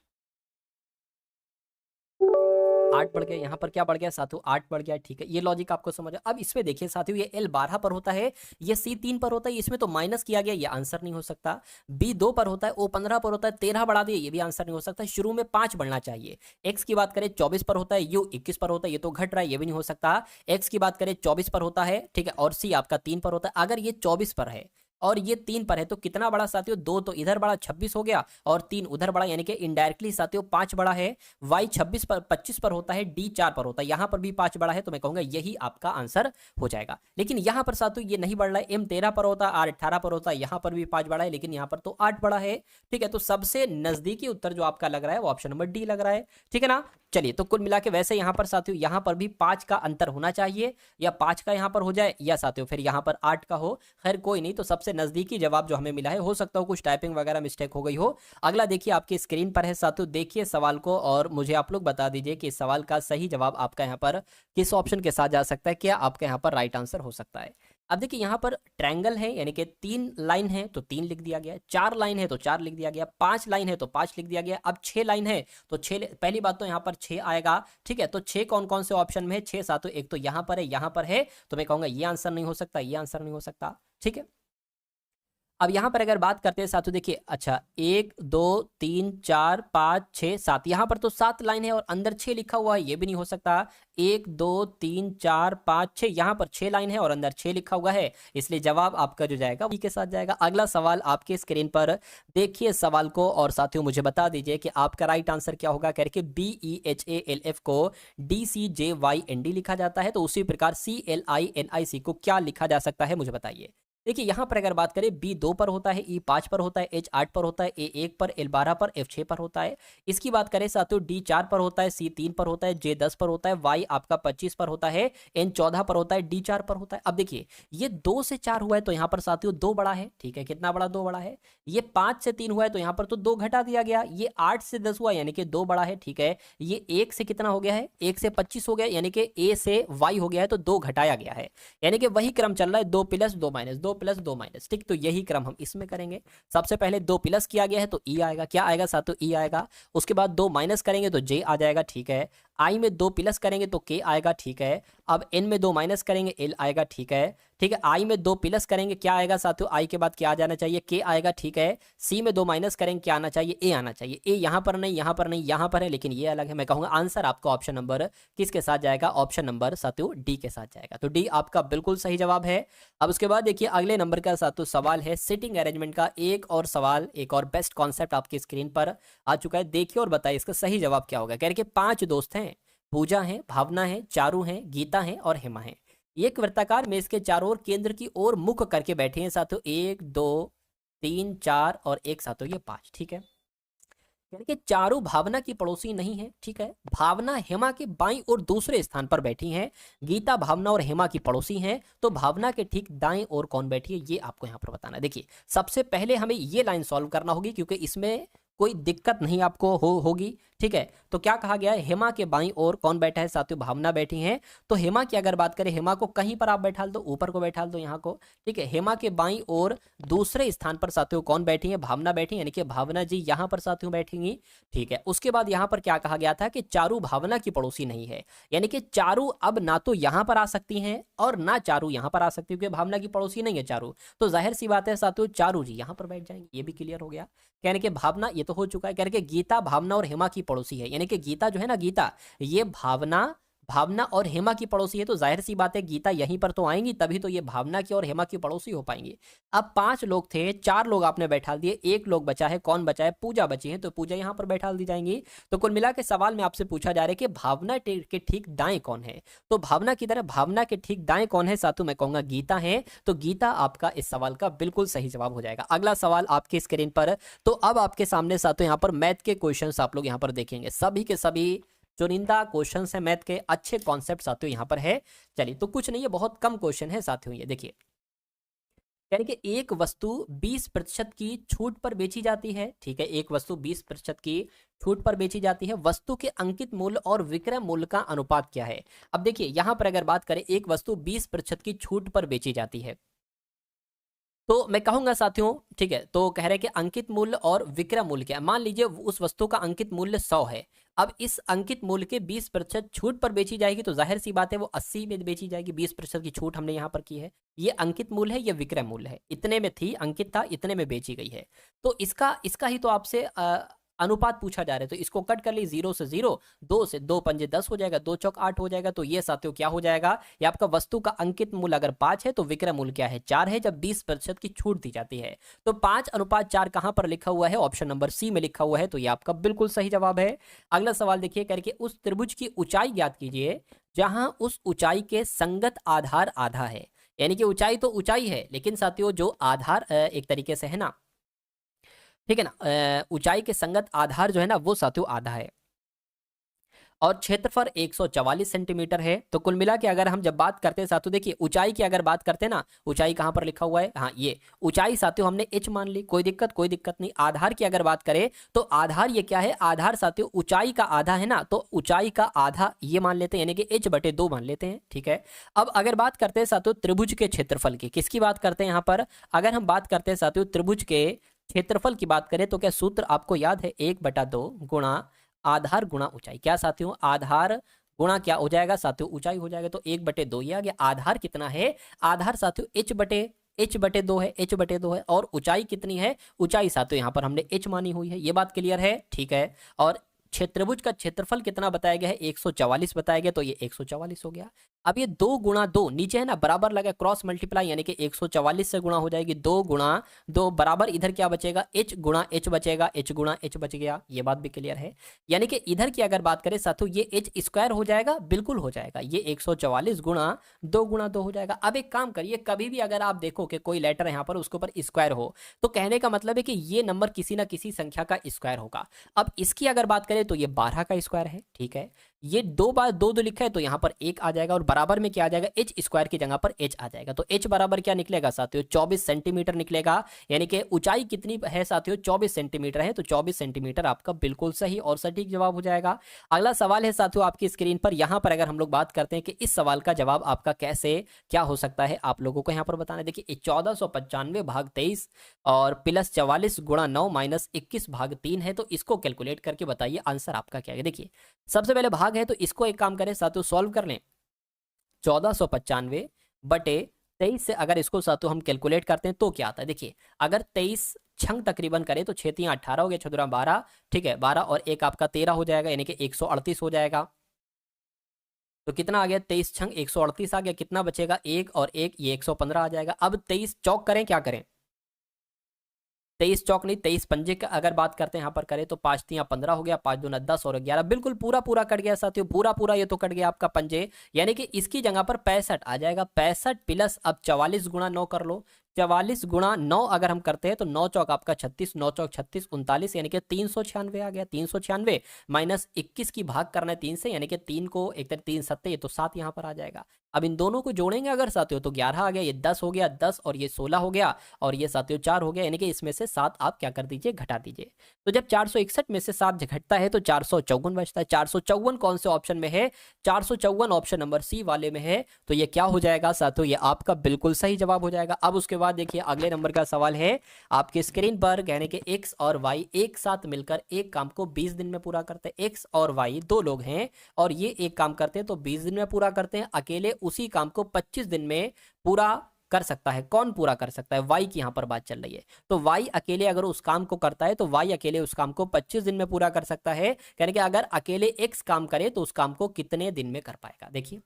8 बढ़ गया, यहाँ पर क्या बढ़ गया साथियों? 8 बढ़ गया, ठीक है। ये लॉजिक आपको समझ अब इसमें देखिए साथियों, ये L 12 पर होता है, ये C 3 पर होता है, इसमें तो माइनस किया गया, ये आंसर नहीं हो सकता। B 2 पर होता है, O 15 पर होता है, 13 बढ़ा दिए, ये भी आंसर नहीं हो सकता। शुरू में 5 बढ़ना चाहिए। X की बात करें 24 पर होता है, U 21 पर होता है, ये तो घट रहा है, ये भी नहीं हो सकता। X की बात करें 24 पर होता है, ठीक है, और C आपका 3 पर होता है। अगर ये 24 पर है और ये 3 पर है तो कितना बड़ा साथियों? 2 तो इधर बड़ा, 26 हो गया, और 3 उधर बड़ा, यानी कि इनडायरेक्टली साथियों 5 बड़ा है। Y 25 पर होता है, D 4 पर होता है, यहां पर भी 5 बड़ा है, तो मैं कहूंगा यही आपका आंसर हो जाएगा। लेकिन यहां पर साथियों ये नहीं बढ़ रहा है, M 13 पर होता है, R 18 पर होता है, यहां पर भी 5 बड़ा है, लेकिन यहां पर तो 8 बड़ा है, ठीक है। तो सबसे नजदीकी उत्तर जो आपका लग रहा है वो ऑप्शन नंबर D लग रहा है, ठीक है ना। चलिए, तो कुल मिला के वैसे यहां पर साथियों यहां पर भी 5 का अंतर होना चाहिए, या 5 का यहां पर हो जाए, या साथियों फिर यहां पर 8 का हो। खैर कोई नहीं, तो सबसे नजदीकी जवाब जो हमें मिला है, हो सकता हो कुछ टाइपिंग वगैरह मिस्टेक हो गई हो। अगला देखिए आपकी स्क्रीन पर है साथियों, देखिए सवाल को और मुझे आप लोग बता दीजिए कि इस सवाल का सही जवाब आपका यहाँ पर किस ऑप्शन के साथ जा सकता है, क्या आपका यहाँ पर राइट आंसर हो सकता है। अब देखिए यहाँ पर ट्रायंगल है, यानी कि 3 लाइन है तो 3 लिख दिया गया, 4 लाइन है तो 4 लिख दिया गया, 5 लाइन है तो 5 लिख दिया गया। अब 6 लाइन है तो 6, पहली बात तो यहाँ पर 6 आएगा, ठीक है। तो 6 कौन कौन से ऑप्शन में है? 6 साथियों एक तो यहाँ पर है, यहाँ पर है, तो मैं कहूंगा ये आंसर नहीं हो सकता, ये आंसर नहीं हो सकता, ठीक है। अब यहां पर अगर बात करते हैं साथियों, देखिए अच्छा 1 2 3 4 5 6 7, यहां पर तो 7 लाइन है और अंदर 6 लिखा हुआ है, ये भी नहीं हो सकता। 1 2 3 4 5 6, यहां पर 6 लाइन है और अंदर 6 लिखा हुआ है, इसलिए जवाब आपका जो जाएगा वही के साथ जाएगा। अगला सवाल आपके स्क्रीन पर देखिए सवाल को, और साथियों मुझे बता दीजिए कि आपका राइट आंसर क्या होगा। करके BEHALF को DCJYND लिखा जाता है, तो उसी प्रकार CLINIC को क्या लिखा जा सकता है, मुझे बताइए। देखिए यहां पर अगर बात करें, B 2 पर होता है, E 5 पर होता है, H 8 पर होता है, A 1 पर, L 12 पर, F 6 पर होता है। इसकी बात करें साथियों, D 4 पर होता है, C 3 पर होता है, J 10 पर होता है, Y आपका 25 पर होता है, N 14 पर होता है, D 4 पर होता है। अब देखिए ये 2 से 4 हुआ है तो यहाँ पर साथियों 2 बड़ा है, ठीक है। कितना बड़ा? 2 बड़ा है। ये 5 से 3 हुआ है तो यहाँ पर तो 2 घटा दिया गया। ये 8 से 10 हुआ यानी कि 2 बड़ा है, ठीक है। ये 1 से कितना हो गया है? 1 से 25 हो गया, यानी कि A से Y हो गया है, तो 2 घटाया गया है, यानी कि वही क्रम चल रहा है, 2 प्लस 2 माइनस, 2 प्लस 2 माइनस, ठीक। तो यही क्रम हम इसमें करेंगे। सबसे पहले 2 प्लस किया गया है तो E आएगा, क्या आएगा साथियों? E आएगा। उसके बाद 2 माइनस करेंगे तो J आ जाएगा, ठीक है। आई में 2 प्लस करेंगे तो के आएगा, ठीक है। अब एन में 2 माइनस करेंगे एल आएगा, ठीक है। ठीक है, आई में 2 प्लस करेंगे क्या आएगा साथियों, आई के बाद क्या आ जाना चाहिए, के आएगा, ठीक है। सी में 2 माइनस करेंगे क्या आना चाहिए, ए आना चाहिए। ए यहाँ पर नहीं, यहाँ पर नहीं, यहाँ पर है, लेकिन ये अलग है। मैं कहूँगा आंसर आपका ऑप्शन नंबर किसके साथ जाएगा, ऑप्शन नंबर साथियों डी के साथ जाएगा। तो डी आपका बिल्कुल सही जवाब है। अब उसके बाद देखिए अगले नंबर का साथियों सवाल है सिटिंग अरेंजमेंट का। एक और सवाल, एक और बेस्ट कॉन्सेप्ट आपकी स्क्रीन पर आ चुका है, देखिए और बताइए इसका सही जवाब क्या होगा। कह रहे कि 5 दोस्त हैं, पूजा है, भावना है, चारू है, गीता है और हेमा है। एक वृत्ताकार मेज के चारों ओर केंद्र की ओर मुख करके बैठे हैं साथियों, 1 2 3 4 और एक साथियों ये 5, ठीक है। यानी कि चारू भावना की पड़ोसी नहीं है, ठीक है। भावना हेमा के बाईं और दूसरे स्थान पर बैठी हैं। गीता भावना और हेमा की पड़ोसी हैं, तो भावना के ठीक दाएं और कौन बैठी है ये आपको यहाँ पर बताना है। देखिए सबसे पहले हमें ये लाइन सॉल्व करना होगी क्योंकि इसमें कोई दिक्कत नहीं आपको होगी, ठीक है। तो क्या कहा गया है, हेमा के बाईं ओर कौन बैठा है साथियों, भावना बैठी है। तो हेमा की अगर बात करें, हेमा को कहीं पर आप बैठा दो, ऊपर को बैठा दो यहाँ को, ठीक है। हेमा के बाईं ओर दूसरे स्थान पर साथियों कौन बैठी है, भावना बैठी है, यानी कि भावना जी यहाँ पर साथियों बैठेंगी, ठीक है। उसके बाद यहाँ पर क्या कहा गया था कि चारू भावना की पड़ोसी नहीं है, यानी कि चारू अब ना तो यहाँ पर आ सकती है और ना चारू यहाँ पर आ सकती है क्योंकि भावना की पड़ोसी नहीं है चारू। तो जाहिर सी बात है साथियों चारू जी यहाँ पर बैठ जाएंगे, ये भी क्लियर हो गया। कहने के भावना ये तो हो चुका है, कहने के गीता भावना और हेमा की पड़ोसी है, यानी कि गीता जो है ना, गीता ये भावना और हेमा की पड़ोसी है। तो जाहिर सी बात है गीता यहीं पर तो आएंगी, तभी तो ये भावना की और हेमा की पड़ोसी हो पाएंगे। अब 5 लोग थे, 4 लोग आपने बैठा दिए, 1 लोग बचा है, कौन बचा है, पूजा बची है, तो पूजा यहाँ पर बैठा दी जाएंगी। तो कुल मिला के सवाल में आपसे पूछा जा रहा है कि भावना के ठीक दाएं कौन है। तो भावना की तरह भावना के ठीक दाएं कौन है साथियों, मैं कहूंगा गीता है। तो गीता आपका इस सवाल का बिल्कुल सही जवाब हो जाएगा। अगला सवाल आपकी स्क्रीन पर। तो अब आपके सामने साथियों यहाँ पर मैथ के क्वेश्चन आप लोग यहाँ पर देखेंगे, सभी के सभी चुनिंदा क्वेश्चन है मैथ के, अच्छे कॉन्सेप्ट साथियों यहाँ पर है। चलिए तो कुछ नहीं है, बहुत कम क्वेश्चन है साथियों। ये देखिए यानी कि एक वस्तु 20% की छूट पर बेची जाती है, ठीक है। एक वस्तु 20% की छूट पर बेची जाती है, वस्तु के अंकित मूल्य और विक्रय मूल्य का अनुपात क्या है। अब देखिए यहां पर अगर बात करें, एक वस्तु 20% की छूट पर बेची जाती है, तो मैं कहूंगा साथियों, ठीक है। तो कह रहे हैं कि अंकित मूल्य और विक्रय मूल्य क्या है। मान लीजिए उस वस्तु का अंकित मूल्य 100 है, अब इस अंकित मूल्य के 20% छूट पर बेची जाएगी, तो जाहिर सी बात है वो 80 में बेची जाएगी। 20% की छूट हमने यहाँ पर की है, ये अंकित मूल्य है, ये विक्रय मूल्य है। इतने में थी, अंकित था, इतने में बेची गई है। तो इसका ही तो आपसे अनुपात पूछा जा रहा है। तो इसको कट कर ली, 0 से 0, 2 से 2 पंजे 10 हो जाएगा, 2 चौक 8 हो जाएगा। तो ये साथियों क्या हो जाएगा, ये आपका वस्तु का अंकित मूल्य अगर 5 है तो विक्रय मूल्य क्या है, 4 है, जब 20% की छूट दी जाती है। तो 5:4 कहां पर लिखा हुआ है, ऑप्शन नंबर सी में लिखा हुआ है। तो ये आपका बिल्कुल सही जवाब है। अगला सवाल देखिए, करके उस त्रिभुज की ऊंचाई ज्ञात कीजिए जहां उस ऊंचाई के संगत आधार आधा है। यानी कि ऊंचाई तो ऊंचाई है, लेकिन साथियों जो आधार एक तरीके से है ना, ठीक है ना, ऊंचाई के संगत आधार जो है ना वो साथियों आधा है, और क्षेत्रफल 144 सेंटीमीटर है। तो कुल मिला के अगर हम जब बात करते हैं साथियों, देखिए ऊंचाई की अगर बात करते हैं ना, ऊंचाई कहां पर लिखा हुआ है, हाँ ये ऊंचाई साथियों हमने h मान ली, कोई दिक्कत नहीं। आधार की अगर बात करें तो आधार ये क्या है, आधार साथियों ऊंचाई का आधा है ना, तो ऊंचाई का आधा ये मान लेते हैं, यानी कि h/2 मान लेते हैं, ठीक है। अब अगर बात करते हैं साथियों त्रिभुज के क्षेत्रफल की, किसकी बात करते हैं यहाँ पर, अगर हम बात करते हैं साथियों त्रिभुज के क्षेत्रफल की बात करें तो क्या सूत्र आपको याद है, 1/2 गुणा आधार गुणा ऊंचाई। क्या साथियों, आधार गुणा क्या हो जाएगा साथियों, ऊंचाई हो जाएगा। तो 1/2 ये आ गया। आधार कितना है, आधार साथियों h/2 है, h/2 है। और ऊंचाई कितनी है, ऊंचाई साथियों यहाँ पर हमने h मानी हुई है। ये बात क्लियर है, ठीक है। और क्षेत्रभुज का क्षेत्रफल कितना बताया गया है, 144 बताया गया, तो ये 144 हो गया। अब ये 2 गुणा 2 नीचे है ना बराबर लगा, क्रॉस मल्टीप्लाई, यानी कि 144 से गुणा हो जाएगी, 2 गुणा 2 बराबर, इधर क्या बचेगा, h गुणा h बचेगा, h गुणा h बच गया। ये बात भी क्लियर है। यानी कि इधर की अगर बात करें साथियों, ये h स्क्वायर हो जाएगा, बिल्कुल हो जाएगा, ये 144 गुणा 2 हो जाएगा। अब एक काम करिए, कभी भी अगर आप देखो कि कोई लेटर यहाँ पर उसके ऊपर स्क्वायर हो, तो कहने का मतलब है कि ये नंबर किसी ना किसी संख्या का स्क्वायर होगा। अब इसकी अगर बात करें तो ये 12 का स्क्वायर है, ठीक है। ये 2 बार 2 लिखा है तो यहाँ पर 1 आ जाएगा, और बराबर में क्या आ जाएगा, h स्क्वायर की जगह पर h आ जाएगा। तो h बराबर क्या निकलेगा साथियों, 24 सेंटीमीटर निकलेगा। यानी कि ऊंचाई कितनी है साथियों, 24 सेंटीमीटर है। तो 24 सेंटीमीटर आपका बिल्कुल सही और सटीक जवाब हो जाएगा। अगला सवाल है साथियों आपकी स्क्रीन पर। यहाँ पर अगर हम लोग बात करते हैं कि इस सवाल का जवाब आपका कैसे क्या हो सकता है, आप लोगों को यहाँ पर बताना है। देखिए 1495 भाग 23 और प्लस 44 गुणा 9 माइनस 21 भाग 3 है। तो इसको कैलकुलेट करके बताइए आंसर आपका क्या है। देखिए सबसे पहले भाग भाग है तो इसको एक काम करें साथियों, सॉल्व कर लें। 1495 बटे 23 से अगर इसको साथियों हम कैलकुलेट करते हैं तो क्या आता है, देखिए अगर 23 छंग तकरीबन करें तो 6 3 18 हो गया, 6 12, ठीक है 12 और एक आपका 13 हो जाएगा, यानी कि 138 हो जाएगा। तो कितना आ गया, 23 छंग 138 आ गया, कितना बचेगा, एक और एक ये 115 आ जाएगा। अब 23 चौक करें, क्या करें, 23 चौक नहीं 23 पंजे का अगर बात करते हैं यहाँ पर करें तो 5 3 15 हो गया, 5 2 10 और 11, बिल्कुल पूरा पूरा कट गया साथियों, पूरा पूरा ये तो कट गया आपका पंजे, यानी कि इसकी जगह पर 65 आ जाएगा। 65 प्लस अब 44 गुणा 9 कर लो, 44 गुणा 9 अगर हम करते हैं तो 9 चौक आपका 36, 9 चौक 36 39, यानी कि 396 आ गया। 396 माइनस 21 की भाग करना है 3 से, यानी कि 3 को एक तरह 3 सत्ते, ये तो 7 यहाँ पर आ जाएगा। अब इन दोनों को जोड़ेंगे अगर साथियों तो 11 आ गया, ये 10 हो गया, 10 और ये 16 हो गया, और ये साथियों 4 हो गया, यानी कि इसमें से 7 आप क्या कर दीजिए, घटा दीजिए। तो जब 461 में से 7 घटता है तो 454 बचता है। 454 कौन से ऑप्शन में है, 454 ऑप्शन नंबर सी वाले में है। तो ये क्या हो जाएगा साथियों, ये आपका बिल्कुल सही जवाब हो जाएगा। अब उसके बाद देखिए अगले नंबर का सवाल है आपके स्क्रीन पर, कहने के एक्स और वाई एक साथ मिलकर एक काम को 20 दिन में पूरा करते हैं। एक्स और वाई दो लोग हैं और ये एक काम करते हैं तो 20 दिन में पूरा करते हैं, अकेले उसी काम को 25 दिन में पूरा कर सकता है। कौन पूरा कर सकता है, वाई की यहां पर बात चल रही है। तो वाई अकेले अगर उस काम को करता है तो वाई अकेले उस काम को 25 दिन में पूरा कर सकता है, यानी कि अगर अकेले एक्स काम करे तो उस काम को कितने दिन में कर पाएगा। देखिए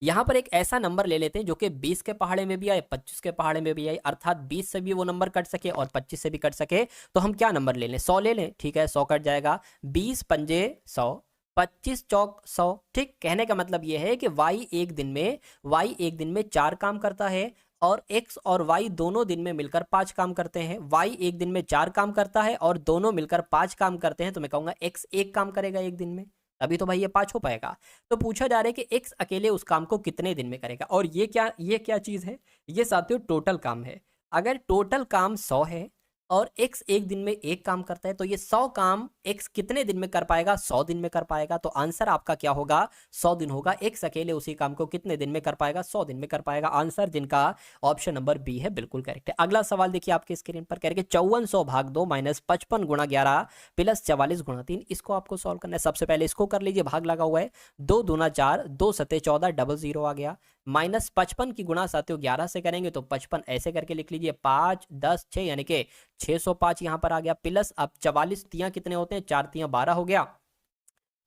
यहां पर एक ऐसा नंबर ले लेते हैं जो कि 20 के पहाड़े में भी आए, 25 के पहाड़े में भी आए, अर्थात 20 से भी वो नंबर कट सके और 25 से भी कट सके। तो हम क्या नंबर ले लें, 100 ले लें, ठीक है 100 कट जाएगा, 20 पंजे 100, 25 चौक 100। ठीक, कहने का मतलब यह है कि वाई एक दिन में 4 काम करता है और एक्स और वाई दोनों दिन में मिलकर 5 काम करते हैं। वाई एक दिन में 4 काम करता है और दोनों मिलकर 5 काम करते हैं, तो मैं कहूंगा एक्स एक काम करेगा एक दिन में, तभी तो भाई ये 5 हो पाएगा। तो पूछा जा रहा है कि एक्स अकेले उस काम को कितने दिन में करेगा, और ये क्या चीज है, ये साथियों टोटल काम है। अगर टोटल काम 100 है और एक्स एक दिन में एक काम करता है तो ये 100 काम एक्स कितने दिन में कर पाएगा, 100 दिन में कर पाएगा। तो आंसर आपका क्या होगा, 100 दिन होगा। एक्स अकेले उसी काम को कितने दिन में कर पाएगा, 100 दिन में कर पाएगा। आंसर जिनका ऑप्शन नंबर बी है बिल्कुल करेक्ट है। अगला सवाल देखिए आपके स्क्रीन पर, कह रहे 5400 भाग 2 माइनस 55 गुणा 11 प्लस 44 गुणा 3, इसको आपको सॉल्व करना है। सबसे पहले इसको कर लीजिए, भाग लगा हुआ है, 2 दूना 4, 2 सते 14, डबल 0 आ गया, माइनस 55 की गुणा साथियों 11 से करेंगे तो 55 ऐसे करके लिख लीजिए, 5 10 6 यानी कि 605 यहां पर आ गया, प्लस अब 44 तियां कितने होते हैं, 4 तियां 12 हो गया,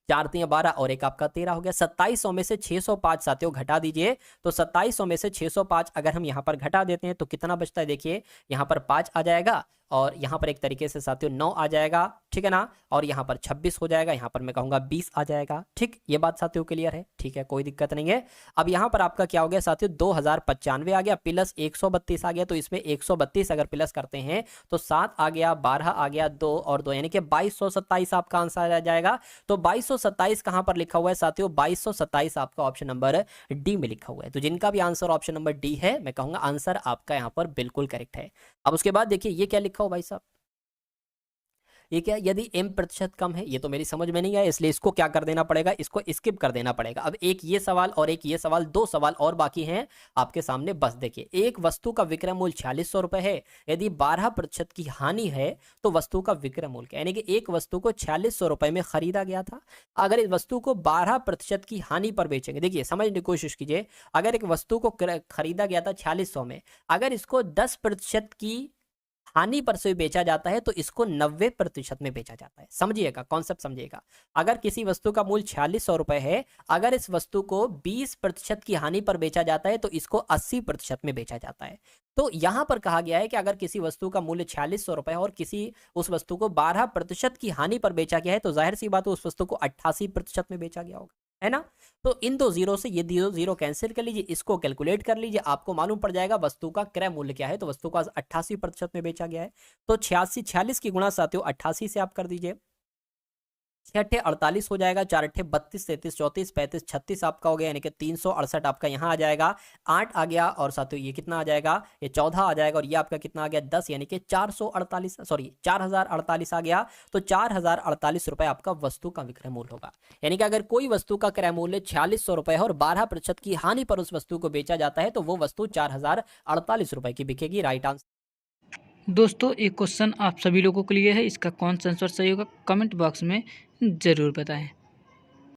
4 तियां 12 और एक आपका 13 हो गया। 2700 में से 605 साथियों घटा दीजिए, तो 2700 में से 605 अगर हम यहां पर घटा देते हैं तो कितना बचता है, देखिए यहां पर 5 आ जाएगा और यहां पर एक तरीके से साथियों 9 आ जाएगा, ठीक है ना, और यहां पर 26 हो जाएगा, यहां पर मैं कहूंगा 20 आ जाएगा। ठीक, ये बात साथियों क्लियर है, ठीक है कोई दिक्कत नहीं है। अब यहां पर आपका क्या हो गया साथियों, 2095 आ गया प्लस 132 आ गया, तो इसमें 132 अगर प्लस करते हैं तो 7 आ गया, 12 आ गया, 2 और 2 यानी कि 2227 आपका आंसर आ जाएगा। तो 2227 कहां पर लिखा हुआ है साथियों, 2227 आपका ऑप्शन नंबर डी में लिखा हुआ है। तो जिनका भी आंसर ऑप्शन नंबर डी है, मैं कहूंगा आंसर आपका यहां पर बिल्कुल करेक्ट है। अब उसके बाद देखिए ये क्या लिखा हो भाई साहब, ये क्या, यदि m प्रतिशत कम है, ये तो मेरी समझ में नहीं आया, इसलिए इसको क्या कर देना पड़ेगा, इसको स्किप कर देना पड़ेगा। अब एक ये सवाल और एक ये सवाल, 2 सवाल और बाकी हैं आपके सामने। बस देखिए, एक वस्तु का विक्रय मूल्य 4600 रुपए है, यदि 12% की हानि है तो वस्तु का विक्रय मूल्य क्या, यानी कि एक वस्तु को 4600 रुपए में खरीदा गया था, अगर इस वस्तु को 12% की हानि पर बेचेंगे, देखिए समझने की कोशिश कीजिए, अगर एक वस्तु को खरीदा गया था 4600 में, अगर इसको 10% की हानि पर से बेचा जाता है तो इसको 90% में बेचा जाता है। समझिएगा, कॉन्सेप्ट समझिएगा। अगर किसी वस्तु का मूल्य 4600 रुपए है, अगर इस वस्तु को 20% की हानि पर बेचा जाता है तो इसको 80% में बेचा जाता है। तो यहां पर कहा गया है कि अगर किसी वस्तु का मूल्य 4600 रुपए है और किसी उस वस्तु को 12% की हानि पर बेचा गया है, तो जाहिर सी बात है उस वस्तु को 88% में बेचा गया होगा, है ना। तो इन दो जीरो से ये जीरो कैंसिल कर लीजिए, इसको कैलकुलेट कर लीजिए, आपको मालूम पड़ जाएगा वस्तु का क्रय मूल्य क्या है। तो वस्तु का 88% में बेचा गया है, तो 46 की गुणा साथियों 88 से आप कर दीजिए, 6 48 हो जाएगा, 4 32, 33 34 35 36 आपका हो गया, यानी कि 368 आपका यहाँ आ जाएगा, 8 आ गया और साथियों ये कितना आ जाएगा, ये 14 आ जाएगा, और ये आपका कितना आ गया 10, यानी कि 448 सॉरी 4048 आ गया। तो 4048 रुपए आपका वस्तु का विक्रय मूल्य होगा। यानी कि अगर कोई वस्तु का क्रय मूल्य 4600 रुपए है और 12% की हानि पर उस वस्तु को बेचा जाता है तो वो वस्तु 4048 रुपए की बिकेगी। Right answer. दोस्तों एक क्वेश्चन आप सभी लोगों के लिए है, इसका कौन सा आंसर सही होगा कमेंट बॉक्स में ज़रूर बताएं।